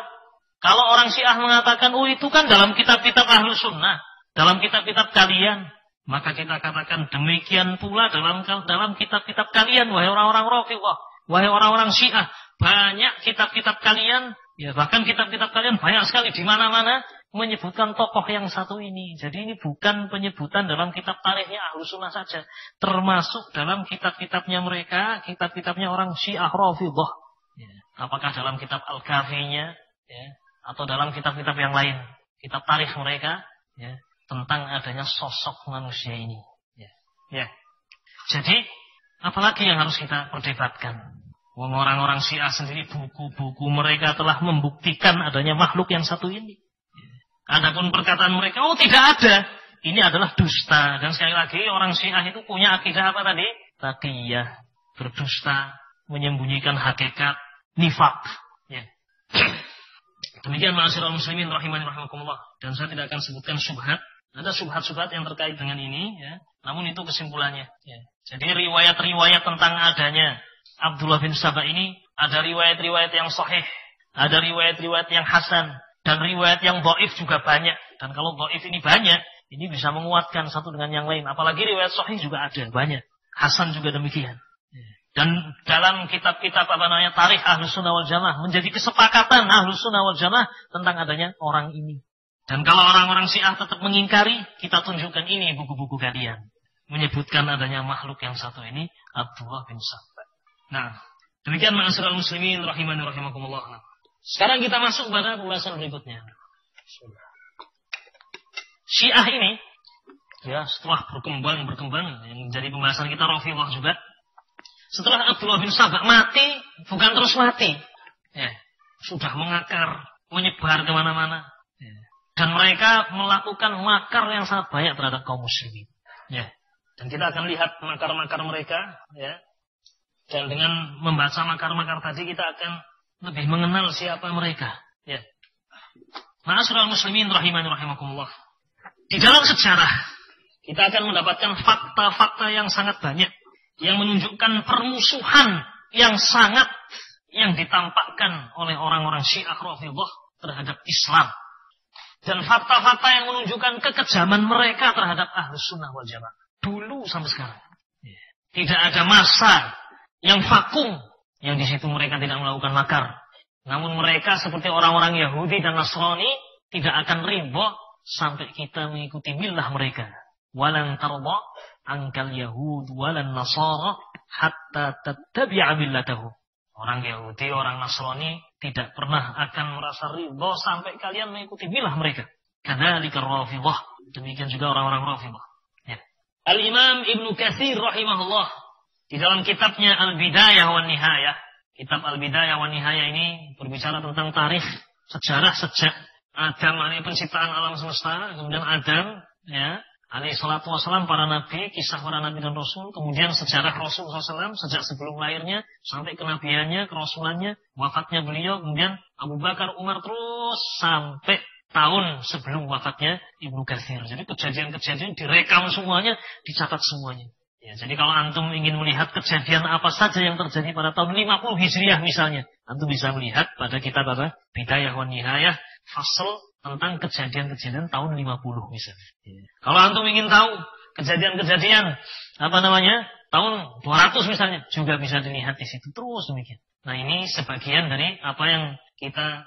Speaker 1: kalau orang Syiah mengatakan, oh itu kan dalam kitab-kitab Ahlus Sunnah, dalam kitab-kitab kalian, maka kita katakan demikian pula dalam kitab-kitab kalian, wahai orang-orang Rafidhah, wahai orang-orang Syiah. Banyak kitab-kitab kalian, ya bahkan kitab-kitab kalian banyak sekali di mana-mana menyebutkan tokoh yang satu ini. Jadi ini bukan penyebutan dalam kitab tarikhnya Ahlus Sunnah saja, termasuk dalam kitab-kitabnya mereka, kitab-kitabnya orang Syiah Rafidhah. Ya. Apakah dalam kitab Al-Kafinya, ya, atau dalam kitab-kitab yang lain, kitab tarikh mereka, ya, tentang adanya sosok manusia ini. Ya. Ya. Jadi apalagi yang harus kita perdebatkan? Orang-orang Syiah sendiri buku-buku mereka telah membuktikan adanya makhluk yang satu ini. Adapun perkataan mereka, oh tidak ada. Ini adalah dusta. Dan sekali lagi orang Syiah itu punya akidah apa tadi? Taqiyah, berdusta, menyembunyikan hakikat, nifaq. Ya. Demikian ma'asyiral muslimin rahimani rahimakumullah. Dan saya tidak akan sebutkan syubhat. Ada syubhat-syubhat yang terkait dengan ini. Ya. Namun itu kesimpulannya. Ya. Jadi riwayat-riwayat tentang adanya Abdullah bin Sabah ini ada riwayat-riwayat yang sahih, ada riwayat-riwayat yang hasan, dan riwayat yang dhaif juga banyak. Dan kalau dhaif ini banyak, ini bisa menguatkan satu dengan yang lain. Apalagi riwayat sahih juga ada banyak, hasan juga demikian. Dan dalam kitab-kitab tarikh Ahlus Sunnah wal Jamaah menjadi kesepakatan Ahlus Sunnah wal Jamaah tentang adanya orang ini. Dan kalau orang-orang Syiah tetap mengingkari, kita tunjukkan ini buku-buku kalian menyebutkan adanya makhluk yang satu ini, Abdullah bin Sabah. Nah, demikian ma'asyiral muslimin rahimani rahimakumullah. Sekarang kita masuk pada pembahasan berikutnya. Syiah ini, ya setelah berkembang yang menjadi pembahasan kita Rafidhah juga. Setelah Abdullah bin Sabah mati, bukan terus mati, ya, sudah mengakar, menyebar kemana-mana, ya. Dan mereka melakukan makar yang sangat banyak terhadap kaum muslimin. Ya. Dan kita akan lihat makar-makar mereka, ya. Dan dengan membaca makar-makar tadi kita akan lebih mengenal siapa mereka. Ya. Ma'asyiral muslimin rahimani rahimakumullah. Di dalam sejarah kita akan mendapatkan fakta-fakta yang sangat banyak yang menunjukkan permusuhan yang ditampakkan oleh orang-orang Syiah Rafidhah terhadap Islam. Dan fakta-fakta yang menunjukkan kekejaman mereka terhadap Ahlus Sunnah wal Jamaah. Dulu sampai sekarang. Tidak ada masa yang vakum, yang di situ mereka tidak melakukan makar. Namun mereka seperti orang-orang Yahudi dan Nasrani tidak akan ridha sampai kita mengikuti millah mereka. Walan tarda ankal Yahud walan Nasara hatta tattabi'a millatahum. Orang Yahudi, orang Nasrani tidak pernah akan merasa ridha sampai kalian mengikuti millah mereka. Kadzalika Rafidhah, demikian juga orang-orang Rafidhah. Ya. Al-Imam Ibnu Katsir rahimahullah di dalam kitabnya Al-Bidayah wa Nihayah, kitab Al-Bidayah wa Nihayah ini berbicara tentang tarikh sejarah sejak Adam, penciptaan alam semesta, kemudian Adam, ya, alaihi salatu wassalam, para nabi, kisah para nabi dan rasul, kemudian sejarah Rasul SAW sejak sebelum lahirnya sampai kenabiannya, kerasulannya, wafatnya beliau, kemudian Abu Bakar, Umar, terus sampai tahun sebelum wafatnya Ibnu Katsir. Jadi kejadian-kejadian direkam semuanya, dicatat semuanya. Ya, jadi kalau antum ingin melihat kejadian apa saja yang terjadi pada tahun 50 Hijriah misalnya, antum bisa melihat pada kitab apa? Bidayah wa Nihayah, fasal tentang kejadian-kejadian tahun 50 misalnya. Ya. Kalau antum ingin tahu kejadian-kejadian tahun 200 misalnya, juga bisa dilihat di situ terus demikian. Nah, ini sebagian dari apa yang kita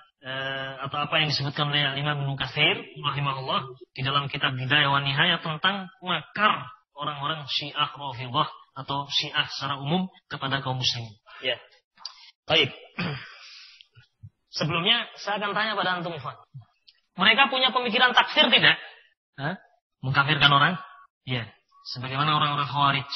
Speaker 1: atau apa yang disebutkan oleh Imam Ibnu Katsir rahimahullah di dalam kitab Bidayah wa Nihayah tentang makar orang-orang Syiah Rafidhah atau Syiah secara umum kepada kaum muslimin. Ya. Baik. Sebelumnya saya akan tanya pada antum, Ikhwan. Mereka punya pemikiran takfir tidak? Mengkafirkan orang? Ya. Sebagaimana orang-orang Khawarij.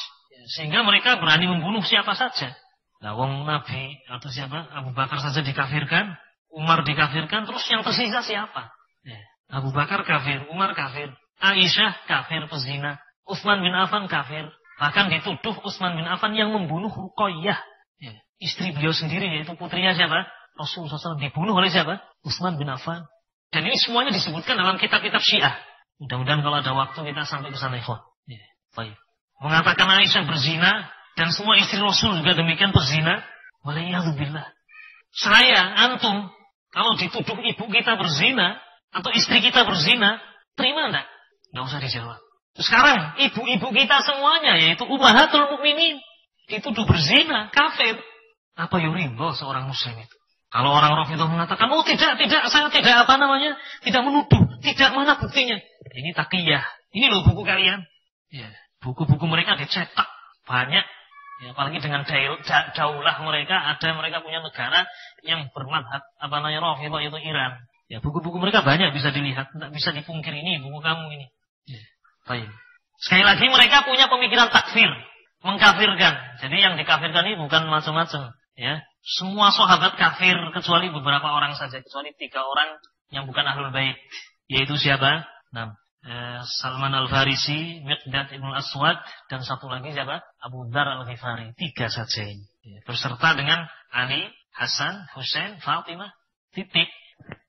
Speaker 1: Sehingga mereka berani membunuh siapa saja. Nah, wong Nabi atau siapa? Abu Bakar saja dikafirkan, Umar dikafirkan, terus yang tersisa siapa? Ya. Abu Bakar kafir, Umar kafir, Aisyah kafir pezina, Utsman bin Affan kafir. Bahkan dituduh Utsman bin Affan yang membunuh Ruqayyah. Ya. Istri beliau sendiri, yaitu putrinya siapa? Rasulullah SAW dibunuh oleh siapa? Utsman bin Affan. Dan ini semuanya disebutkan dalam kitab-kitab Syiah. Mudah-mudahan kalau ada waktu kita sampai ke sana, ikhwan. Ya. Baik. Mengatakan Aisyah berzina dan semua istri Rasul juga demikian berzina. Waliyadzubillah. Saya, antum, kalau dituduh ibu kita berzina atau istri kita berzina, terima enggak? Enggak usah dijawab. Sekarang ibu-ibu kita semuanya, yaitu ummahatul mukminin, dituduh berzina, kafir. Apa yurimbo seorang muslim itu? Kalau orang Rafidhah mengatakan, oh tidak, saya tidak tidak menuduh, tidak, mana buktinya? Ini taqiyah. Ini loh buku kalian. Ya, buku-buku mereka dicetak banyak. Ya, apalagi dengan daulah mereka punya negara yang bermadhab Rafidhah, yaitu Iran. Ya, buku-buku mereka banyak bisa dilihat, tidak bisa dipungkir ini buku kamu ini. Ya. Baik. Sekali lagi mereka punya pemikiran takfir, mengkafirkan. Jadi yang dikafirkan ini bukan macam-macam, ya. Semua sahabat kafir kecuali beberapa orang saja, kecuali 3 orang yang bukan ahlul bait, yaitu siapa? Salman Al-Farisi, Miqdad Ibn Aswad, dan satu lagi siapa? Abu Dzar Al-Ghifari. 3 saja ini. Ya. Berserta dengan Ali, Hasan, Husain, Fatimah, titik.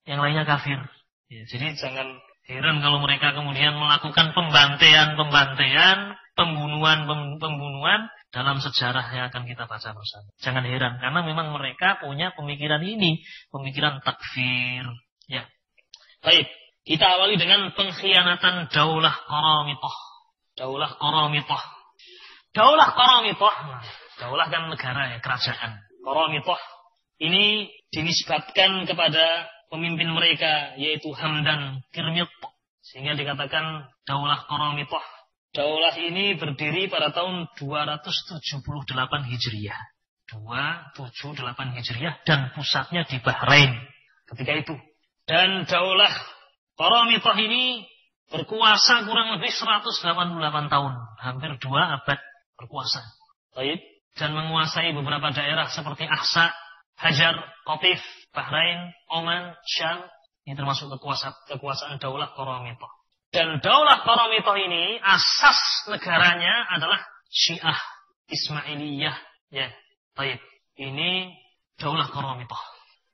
Speaker 1: Yang lainnya kafir. Ya, jadi jangan heran kalau mereka kemudian melakukan pembantaian, pembunuhan dalam sejarah yang akan kita baca bersama. Jangan heran, karena memang mereka punya pemikiran ini, pemikiran takfir. Ya. Baik, kita awali dengan pengkhianatan Daulah Qaramithah. Daulah Qaramithah. Nah, daulah kan negara ya, kerajaan. Qaramithah ini dinisbatkan kepada pemimpin mereka, yaitu Hamdan Kirmit, sehingga dikatakan Daulah Qaramithah. Daulah ini berdiri pada tahun 278 Hijriah. 278 Hijriah dan pusatnya di Bahrain ketika itu. Dan Daulah Qaramithah ini berkuasa kurang lebih 188 tahun, hampir 2 abad berkuasa. Baik. Dan menguasai beberapa daerah seperti Ahsa, Hajar, Qatif, Bahrain, Oman, Syam. Ini termasuk kekuasaan Daulah Qaramithah. Dan Daulah Qaramithah ini asas negaranya adalah Syiah Ismailiyah. Ya, baik. Ini Daulah Qaramithah.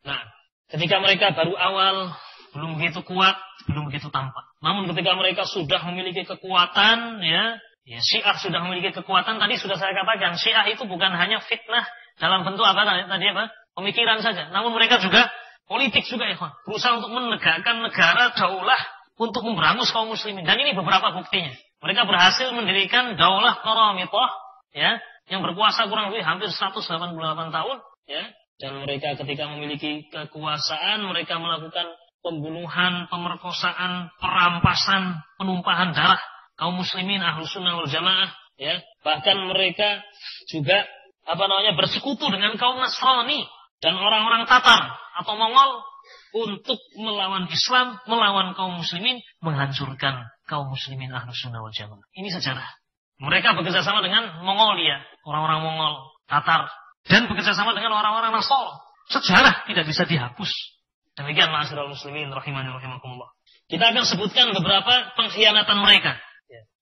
Speaker 1: Nah, ketika mereka baru awal, belum begitu kuat, belum begitu tampak. Namun ketika mereka sudah memiliki kekuatan, ya Syiah sudah memiliki kekuatan. Tadi sudah saya katakan, Syiah itu bukan hanya fitnah dalam bentuk pemikiran saja. Namun mereka juga politik juga, ya, berusaha untuk menegakkan negara daulah untuk memberangus kaum muslimin. Dan ini beberapa buktinya. Mereka berhasil mendirikan Daulah Qaramithah, ya, yang berkuasa kurang lebih hampir 188 tahun, ya. Dan mereka ketika memiliki kekuasaan, mereka melakukan pembunuhan, pemerkosaan, perampasan, penumpahan darah kaum muslimin Ahlus Sunnah wal Jamaah, ya. Bahkan mereka juga bersekutu dengan kaum Nasrani dan orang-orang Tatar atau Mongol untuk melawan Islam, melawan kaum muslimin, menghancurkan kaum muslimin Ahlus Sunnah wal Jamaah. Ini sejarah. Mereka bekerjasama dengan Mongolia, orang-orang Mongol, Tatar, dan bekerjasama dengan orang-orang Nasrani. Sejarah tidak bisa dihapus. Demikian ma'asyiral muslimin rahimani rahimakumullah. Kita akan sebutkan beberapa pengkhianatan mereka.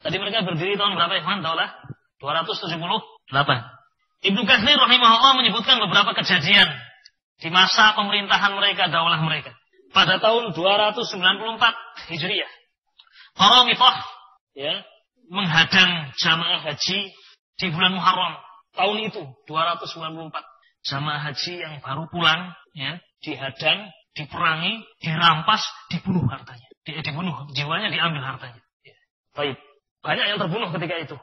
Speaker 1: Tadi mereka berdiri tahun berapa, Ikhwan? Daulah 278. Ibnu Katsir rahimahullah menyebutkan beberapa kejadian di masa pemerintahan mereka, daulah mereka. Pada tahun 294 Hijriah, Qaramithah, ya, menghadang jamaah haji di bulan Muharram tahun itu 294 jamaah haji yang baru pulang, ya, dihadang, diperangi, dirampas, dibunuh hartanya, dibunuh jiwanya, diambil hartanya. Ya. Baik, banyak yang terbunuh ketika itu.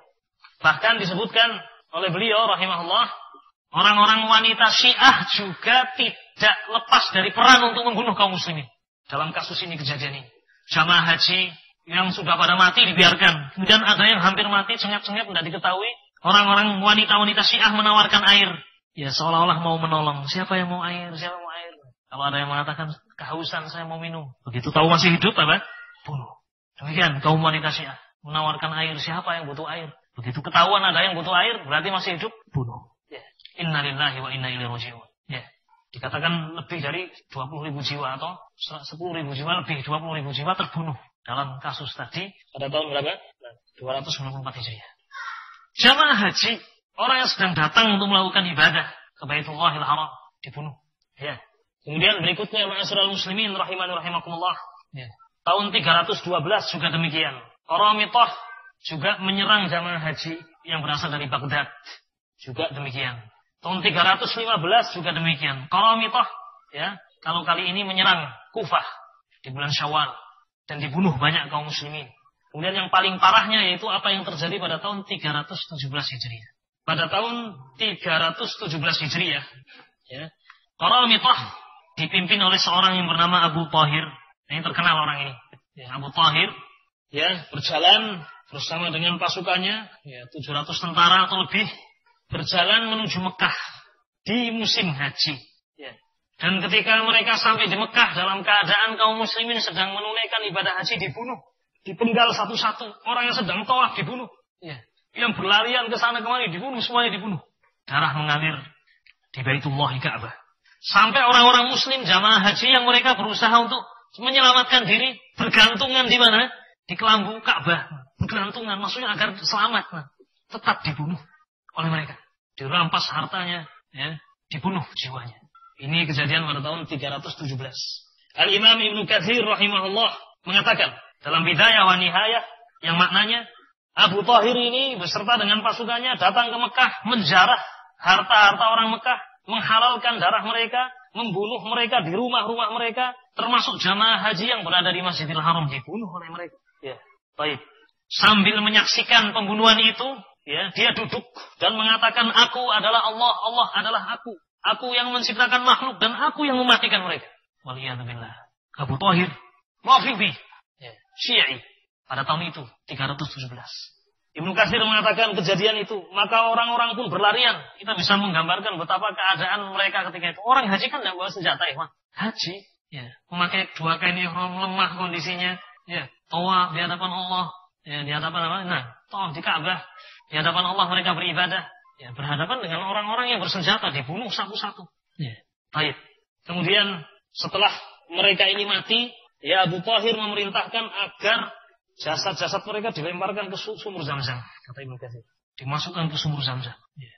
Speaker 1: Bahkan disebutkan oleh beliau rahimahullah, orang-orang wanita Syiah juga tidak lepas dari peran untuk membunuh kaum muslimin. Dalam kasus ini, kejadian ini, jamaah haji yang sudah pada mati dibiarkan. Kemudian ada yang hampir mati, cengat-cengat tidak diketahui. Orang-orang wanita-wanita Syiah menawarkan air. Ya, seolah-olah mau menolong. Siapa yang mau air? Siapa yang mau air? Kalau ada yang mengatakan kehausan, saya mau minum. Begitu tahu masih hidup, apa? Bunuh. Demikian kaum wanita Syiah menawarkan air. Siapa yang butuh air? Begitu ketahuan ada yang butuh air, berarti masih hidup, bunuh. Ya. Inna lillahi wa inna ilaihi raji'un. Ya. Dikatakan lebih dari 20.000 jiwa atau 10.000 jiwa, lebih 20.000 jiwa terbunuh dalam kasus tadi pada tahun berapa? 294 Hijriah. Jamaah haji, orang yang sedang datang untuk melakukan ibadah ke Baitullahil Haram, dibunuh. Ya. Kemudian berikutnya, ma'asyiral muslimin rahimani rahimakumullah. Ya. Tahun 312 juga demikian. Qaramitah juga menyerang jamaah haji yang berasal dari Baghdad. Juga demikian. Tahun 315 juga demikian. Qaramitah, ya, kalau kali ini menyerang Kufah di bulan Syawal dan dibunuh banyak kaum muslimin. Kemudian yang paling parahnya yaitu apa yang terjadi pada tahun 317 Hijriah. Pada tahun 317 Hijriah, ya, Qaramitah dipimpin oleh seorang yang bernama Abu Tahir. Ini terkenal orang ini. Ya, Abu Tahir, ya, berjalan bersama dengan pasukannya, ya, 700 tentara atau lebih, berjalan menuju Mekah di musim haji. Ya. Dan ketika mereka sampai di Mekah dalam keadaan kaum muslimin sedang menunaikan ibadah haji, dibunuh, dipenggal satu-satu. Orang yang sedang tawaf dibunuh. Ya. Yang berlarian ke sana kemari dibunuh, semuanya dibunuh. Darah mengalir di Baitullah Ka'bah. Sampai orang-orang muslim jamaah haji yang mereka berusaha untuk menyelamatkan diri, bergantungan di mana? Di kelambu Ka'bah. Bergantungan, maksudnya agar selamat. Nah, tetap dibunuh oleh mereka, dirampas hartanya, ya, dibunuh jiwanya. Ini kejadian pada tahun 317. Al-Imam Ibnu Katsir rahimahullah mengatakan dalam Bidayah wa Nihayah, yang maknanya Abu Tahir ini beserta dengan pasukannya datang ke Mekah, menjarah harta-harta orang Mekah, menghalalkan darah mereka, membunuh mereka di rumah-rumah mereka, termasuk jamaah haji yang berada di Masjidil Haram dibunuh oleh mereka. Ya, baik. Sambil menyaksikan pembunuhan itu, ya, dia duduk dan mengatakan, aku adalah Allah, Allah adalah aku. Aku yang menciptakan makhluk dan aku yang mematikan mereka. Waliyadzubillah. Abu Tahir, Rafibi, ya, Syi'i, pada tahun itu, 317. Ibnu Katsir mengatakan kejadian itu, maka orang-orang pun berlarian. Kita bisa menggambarkan betapa keadaan mereka ketika itu. Orang haji kan tidak bawa senjata, ya, haji, ya, memakai 2 kain ihram, lemah kondisinya, ya, tawaf di hadapan Allah, ya, di hadapan apa? Nah, tawaf di Ka'bah. Di hadapan Allah mereka beribadah, ya, berhadapan dengan orang-orang yang bersenjata, dibunuh satu-satu. Ya. Baik. Kemudian setelah mereka ini mati, ya, Abu Tahir memerintahkan agar jasad-jasad mereka dilemparkan ke sumur Zamzam, kata Ibnu Katsir. Dimasukkan ke sumur Zamzam. Ya.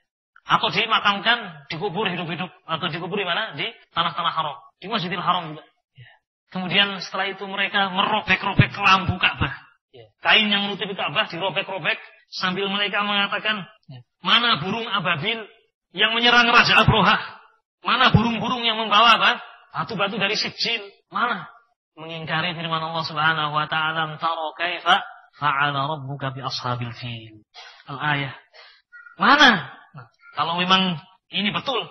Speaker 1: Atau dimakamkan, dikubur hidup-hidup, atau dikubur di mana? Di tanah-tanah haram, di Masjidil Haram juga. Ya. Kemudian setelah itu mereka merobek-robek kelambu Ka'bah. Ya. Kain yang menutupi Ka'bah dirobek-robek, sambil mereka mengatakan, mana burung ababil yang menyerang Raja Abrohah? Mana burung-burung yang membawa apa? Batu-batu dari Sijil? Mana? Mengingkari firman Allah Subhanahu wa ta'ala, "Tara kaifa fa'ala rabbuka bi ashabil fil." Al-ayah. Mana? Nah, kalau memang ini betul,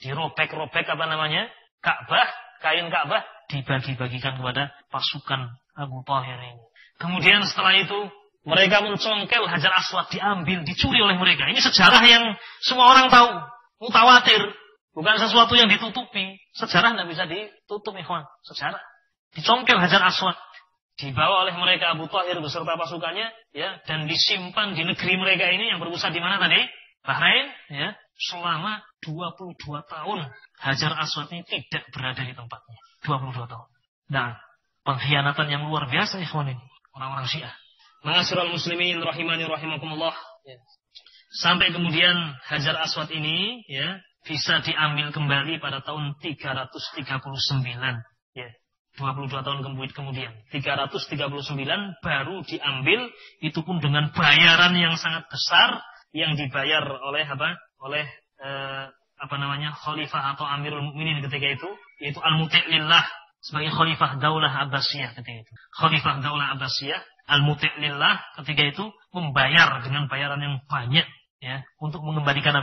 Speaker 1: dirobek-robek apa namanya? Ka'bah, kain Ka'bah dibagi-bagikan kepada pasukan Abu Tahir ini. Kemudian setelah itu mereka mencongkel Hajar Aswad, diambil, dicuri oleh mereka. Ini sejarah yang semua orang tahu. Mutawatir. Bukan sesuatu yang ditutupi. Sejarah tidak bisa ditutup, ikhwan. Sejarah. Dicongkel Hajar Aswad. Dibawa oleh mereka Abu Tahir beserta pasukannya, ya, dan disimpan di negeri mereka ini yang berpusat di mana tadi? Bahrain, ya, selama 22 tahun. Hajar Aswad ini tidak berada di tempatnya. 22 tahun. Nah, pengkhianatan yang luar biasa, ikhwan ini. Orang-orang Syiah. Ma'asyiral muslimin rahimani rahimakumullah. Ya. Sampai kemudian Hajar Aswad ini, ya, bisa diambil kembali pada tahun 339. Ya. 22 tahun kemudian. 339 baru diambil, itu pun dengan bayaran yang sangat besar, yang dibayar oleh khalifah atau Amirul Mukminin ketika itu, yaitu al-muti' lillah, sebagai khalifah Daulah Abbasiyah ketika itu. Khalifah Daulah Abbasiyah al-muti' lillah ketika itu membayar dengan bayaran yang banyak, ya, untuk mengembalikan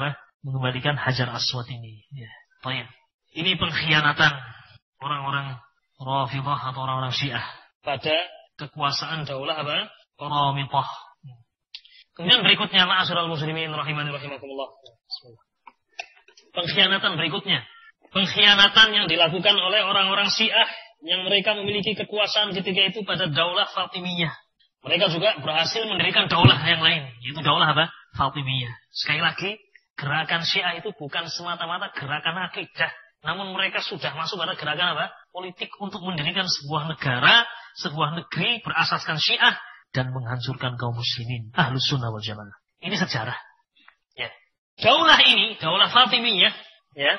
Speaker 1: mengembalikan Hajar Aswad ini, ya. Baik. Ini pengkhianatan orang-orang Rafidhah atau orang-orang Syiah pada kekuasaan Daulah Qaramithah. Kemudian berikutnya, ma'asyiral muslimin rahimani rahimakumullah. Pengkhianatan berikutnya, pengkhianatan yang dilakukan oleh orang-orang Syiah yang mereka memiliki kekuasaan ketika itu pada Daulah Fatimiyah. Mereka juga berhasil mendirikan daulah yang lain, yaitu Daulah Fatimiyah. Sekali lagi, gerakan Syiah itu bukan semata-mata gerakan akidah, namun mereka sudah masuk pada gerakan politik untuk mendirikan sebuah negara, sebuah negeri berasaskan Syiah dan menghancurkan kaum muslimin Ahlus Sunnah wal Jamaah. Ini sejarah. Ya. Daulah ini, Daulah Fatimiyah, ya,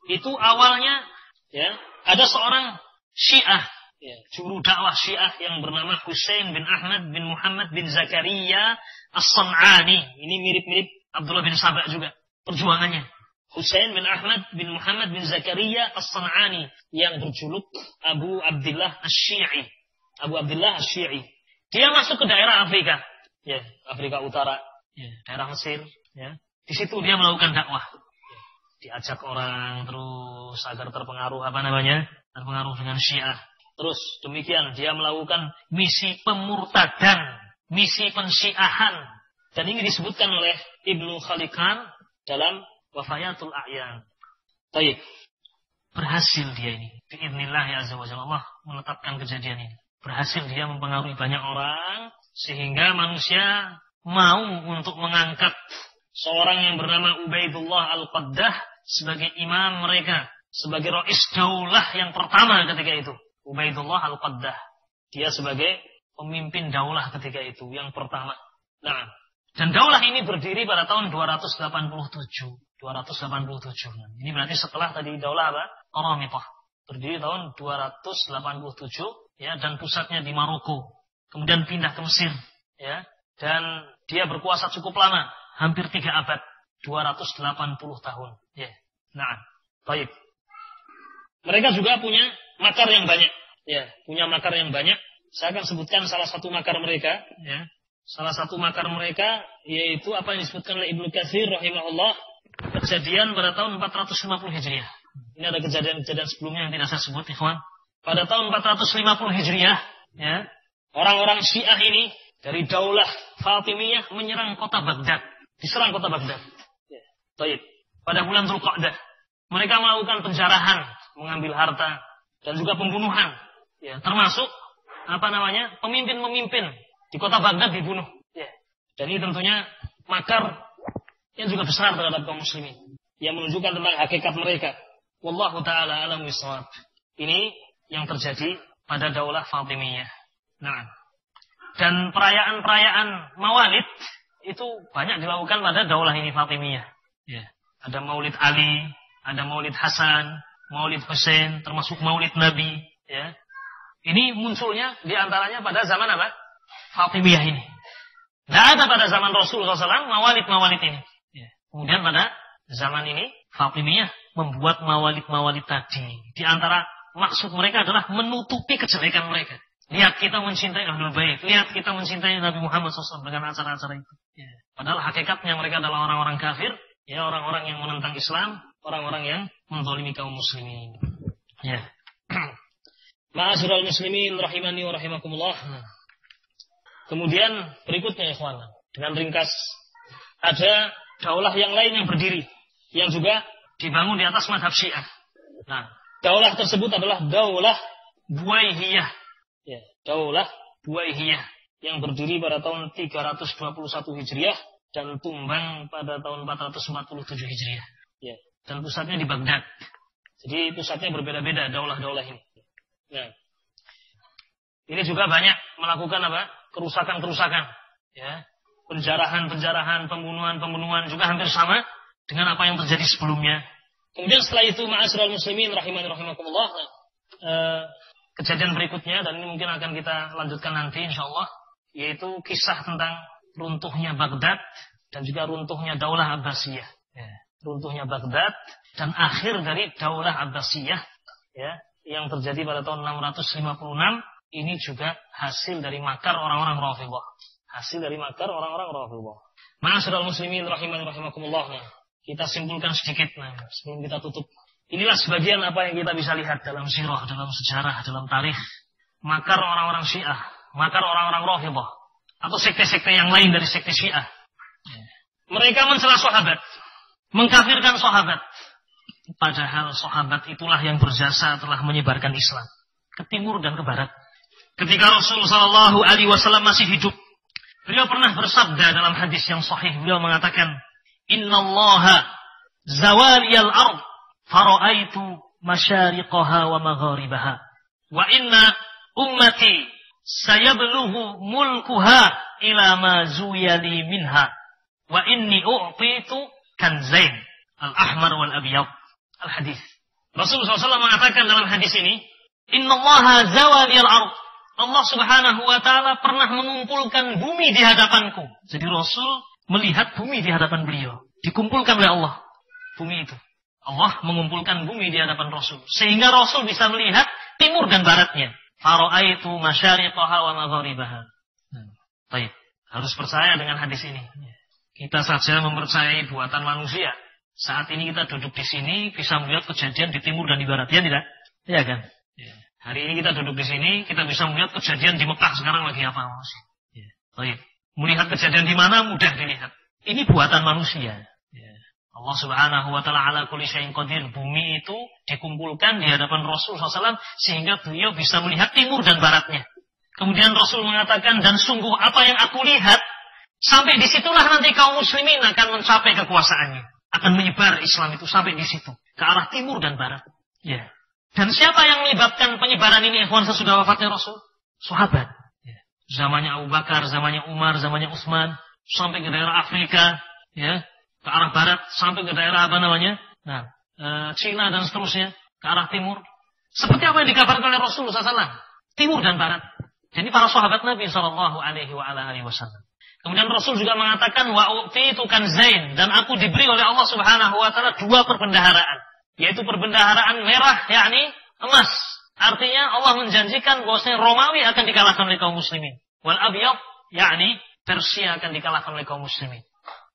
Speaker 1: itu awalnya, ya, ada seorang Syiah, ya, juru dakwah Syiah yang bernama Husain bin Ahmad bin Muhammad bin Zakaria As-San'ani. Ini mirip-mirip Abdullah bin Sabah juga perjuangannya. Husain bin Ahmad bin Muhammad bin Zakaria As-San'ani yang berjuluk Abu Abdullah Asy-Syi'i. Abu Abdullah Asy-Syi'i. Dia masuk ke daerah Afrika, ya, Afrika Utara, ya, daerah Mesir, ya. Di situ dia melakukan dakwah, ya. Diajak orang terus agar terpengaruh terpengaruh dengan Syiah. Terus demikian dia melakukan misi pemurtadan, misi pensyiahan, dan ini disebutkan oleh Ibnu Khalikan dalam Wafayatul A'yan. Baik, berhasil dia ini. Bi'idznillah azza wa jalla, Allah menetapkan kejadian ini. Berhasil dia mempengaruhi banyak orang sehingga manusia mau untuk mengangkat seorang yang bernama Ubaidullah Al-Qaddah sebagai imam mereka, sebagai rais daulah yang pertama ketika itu. Ubaidullah Al-Qaddah, dia sebagai pemimpin daulah ketika itu yang pertama. Nah, dan daulah ini berdiri pada tahun 287. Ini berarti setelah tadi daulah Qaramithah. Berdiri tahun 287, ya, dan pusatnya di Maroko. Kemudian pindah ke Mesir, ya, dan dia berkuasa cukup lama, hampir 3 abad, 280 tahun, ya. Nah, baik. Mereka juga punya makar yang banyak, ya, punya makar yang banyak. Saya akan sebutkan salah satu makar mereka, ya. Salah satu makar mereka yaitu apa yang disebutkan oleh Ibnu Katsir rahimahullah, kejadian pada tahun 450 Hijriah. Ini ada kejadian-kejadian sebelumnya yang tidak saya sebut, ikhwan. Pada tahun 450 Hijriah, ya, orang-orang Syiah ini dari Daulah Fatimiyah menyerang kota Baghdad. Diserang kota Baghdad. Ya. Baik. Pada bulan Dzulqa'dah, mereka melakukan penjarahan, mengambil harta, dan juga pembunuhan. Ya, termasuk pemimpin-pemimpin di kota Baghdad dibunuh. Ya. Dan ini tentunya makar yang juga besar terhadap kaum muslimin, yang menunjukkan tentang hakikat mereka. Wallahu ta'ala a'lam bishawab. Ini yang terjadi pada Daulah Fatimiyah. Nah, dan perayaan-perayaan Mawalid itu banyak dilakukan pada Daulah ini Fatimiyah. Ya. Ada Maulid Ali, ada Maulid Hasan, Maulid Husain, termasuk Maulid Nabi. Ya. Ini munculnya diantaranya pada zaman Fatimiyah ini. Tidak ada pada zaman Rasulullah SAW Mawalid ini. Ya. Kemudian pada zaman ini Fatimiyah membuat mawalid-mawalid tadi. Di antara maksud mereka adalah menutupi kejelekan mereka. Lihat kita mencintai Ahlul Bait, lihat kita mencintai Nabi Muhammad SAW dengan acara-acara itu. Ya. Padahal hakikatnya mereka adalah orang-orang kafir, ya, orang-orang yang menentang Islam, orang-orang yang menzalimi kaum muslimin. Ya. Ma'asyiral muslimin rahimani wa rahimakumullah. Kemudian berikutnya, ikhwan, dengan ringkas, ada daulah yang lain yang berdiri, yang juga dibangun di atas mazhab Syiah. Nah, daulah tersebut adalah Daulah Buwaihiyah. Ya, Daulah Buwaihiyah yang berdiri pada tahun 321 Hijriah dan tumbang pada tahun 447 Hijriah. Ya, dan pusatnya di Baghdad. Jadi pusatnya berbeda-beda daulah-daulah ini. Nah, ini juga banyak melakukan kerusakan-kerusakan, ya. Penjarahan-penjarahan, pembunuhan-pembunuhan juga hampir sama dengan apa yang terjadi sebelumnya. Kemudian setelah itu, ma'asyiral muslimin rahimani rahimakumullah, kejadian berikutnya, dan ini mungkin akan kita lanjutkan nanti insyaallah, yaitu kisah tentang runtuhnya Baghdad dan juga runtuhnya Daulah Abbasiyah. Ya. Runtuhnya Baghdad dan akhir dari Daulah Abbasiyah, ya, yang terjadi pada tahun 656 ini juga hasil dari makar orang-orang Rafidhah. Hasil dari makar orang-orang Rafidhah. Ma'asyiral muslimin rahimani rahimakumullah. Kita simpulkan sedikit sebelum kita tutup. Inilah sebagian apa yang kita bisa lihat dalam sirah, dalam sejarah, dalam tarikh. Makar orang-orang Syiah, makar orang-orang Rafidhah atau sekte-sekte yang lain dari sekte Syiah. Mereka mencela sahabat, mengkafirkan sahabat. Padahal sahabat itulah yang berjasa telah menyebarkan Islam ke timur dan ke barat. Ketika Rasulullah Shallallahu Alaihi Wasallam masih hidup, beliau pernah bersabda dalam hadis yang sahih. Beliau mengatakan, Innallaha zawaliyal ard fara'aitu masyariqaha wa magharibaha wa inna ummati sayablughu mulkuha ila ma zuyali minha wa inni u'titu kanzain al-ahmar wal abyad. Al-hadis. Rasulullah SAW mengatakan dalam hadis ini, Innallaha zawaliyal ard. Allah Subhanahu wa taala pernah mengumpulkan bumi di hadapanku. Jadi Rasul melihat bumi di hadapan beliau. Dikumpulkan oleh Allah bumi itu. Allah mengumpulkan bumi di hadapan Rasul sehingga Rasul bisa melihat timur dan baratnya. Fara'aitu masyariqaha wa magharibaha. Baik, harus percaya dengan hadis ini. Kita saja mempercayai buatan manusia. Saat ini kita duduk di sini bisa melihat kejadian di timur dan di barat, ya tidak? Iya kan? Ya. Hari ini kita duduk di sini, kita bisa melihat kejadian di Mekah sekarang lagi apa masih. Ya. Baik. Melihat kejadian di mana mudah dilihat. Ini buatan manusia. Ya. Allah Subhanahu wa taala ala kulli syai'in qadir. Bumi itu dikumpulkan di hadapan Rasul SAW sehingga beliau bisa melihat timur dan baratnya. Kemudian Rasul mengatakan, dan sungguh apa yang aku lihat, sampai disitulah nanti kaum muslimin akan mencapai kekuasaannya. Akan menyebar Islam itu sampai di situ. Ke arah timur dan barat. Ya. Dan siapa yang menyebabkan penyebaran ini, ikhwan, sesudah wafatnya Rasul? Sahabat. Ya. Zamannya Abu Bakar, zamannya Umar, zamannya Utsman, sampai ke daerah Afrika, ya, ke arah barat, sampai ke daerah apa namanya? Nah, Cina dan seterusnya, ke arah timur. Seperti apa yang dikabarkan oleh Rasulullah SAW, timur dan barat. Jadi para sahabat Nabi SAW. Kemudian Rasul juga mengatakan, wa u'titu kanzain, dan aku diberi oleh Allah Subhanahu wa taala 2 perbendaharaan. Yaitu perbendaharaan merah, yakni emas. Artinya Allah menjanjikan bahwasanya Romawi akan dikalahkan oleh kaum muslimin. Wal abyad, yakni Persia akan dikalahkan oleh kaum muslimin.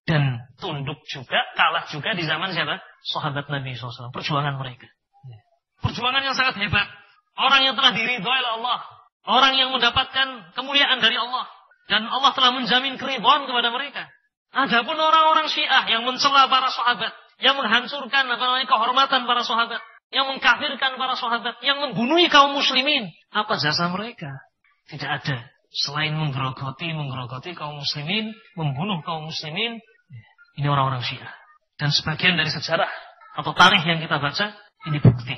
Speaker 1: Dan tunduk juga, kalah juga di zaman siapa? Sahabat Nabi SAW. Perjuangan mereka. Perjuangan yang sangat hebat. Orang yang telah diridhoi oleh Allah. Orang yang mendapatkan kemuliaan dari Allah. Dan Allah telah menjamin keridhaan kepada mereka. Adapun orang-orang Syiah yang mencela para sahabat, yang menghancurkan kehormatan para sahabat, yang mengkafirkan para sahabat, yang membunuh kaum muslimin, apa jasa mereka? Tidak ada. Selain menggerogoti kaum muslimin, membunuh kaum muslimin, ini orang-orang Syiah. Dan sebagian dari sejarah atau tarikh yang kita baca, ini bukti.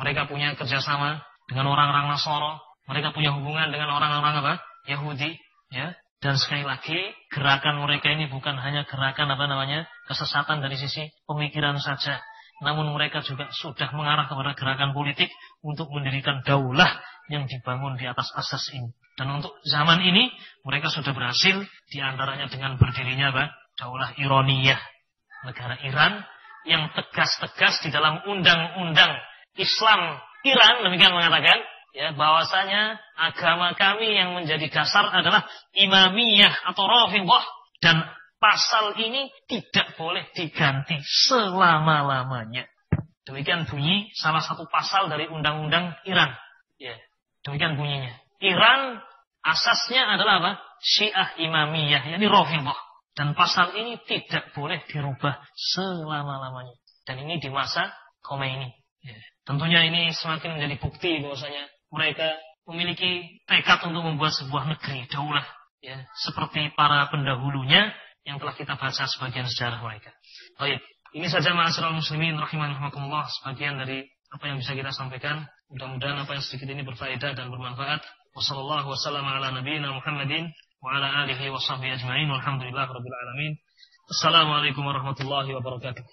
Speaker 1: Mereka punya kerjasama dengan orang-orang Nasara, mereka punya hubungan dengan orang-orang apa? Yahudi, ya. Dan sekali lagi, gerakan mereka ini bukan hanya gerakan kesesatan dari sisi pemikiran saja. Namun mereka juga sudah mengarah kepada gerakan politik untuk mendirikan daulah yang dibangun di atas asas ini. Dan untuk zaman ini, mereka sudah berhasil diantaranya dengan berdirinya daulah Iraniyah. Negara Iran yang tegas-tegas di dalam undang-undang Islam Iran, demikian mengatakan, ya, bahwasanya agama kami yang menjadi dasar adalah imamiyah atau rafidhah, dan pasal ini tidak boleh diganti selama-lamanya. Demikian bunyi salah satu pasal dari undang-undang Iran. Ya, demikian bunyinya. Iran asasnya adalah apa? Syiah imamiyah, yakni rafidhah. Dan pasal ini tidak boleh dirubah selama-lamanya. Dan ini di masa Khomeini. Ya. Tentunya ini semakin menjadi bukti bahwasanya mereka memiliki tekad untuk membuat sebuah negeri daulah, ya, seperti para pendahulunya yang telah kita baca sebagian sejarah mereka. Baik, ini saja ma'asyiral muslimin rahimakumullah, sebagian dari apa yang bisa kita sampaikan. Mudah-mudahan apa yang sedikit ini berfaedah dan bermanfaat. Wassallallahu wasallam ala nabiyyina Muhammadin wa ala alihi wa sahbihi ajma'in walhamdulillahirabbil alamin. Assalamualaikum warahmatullahi wabarakatuh.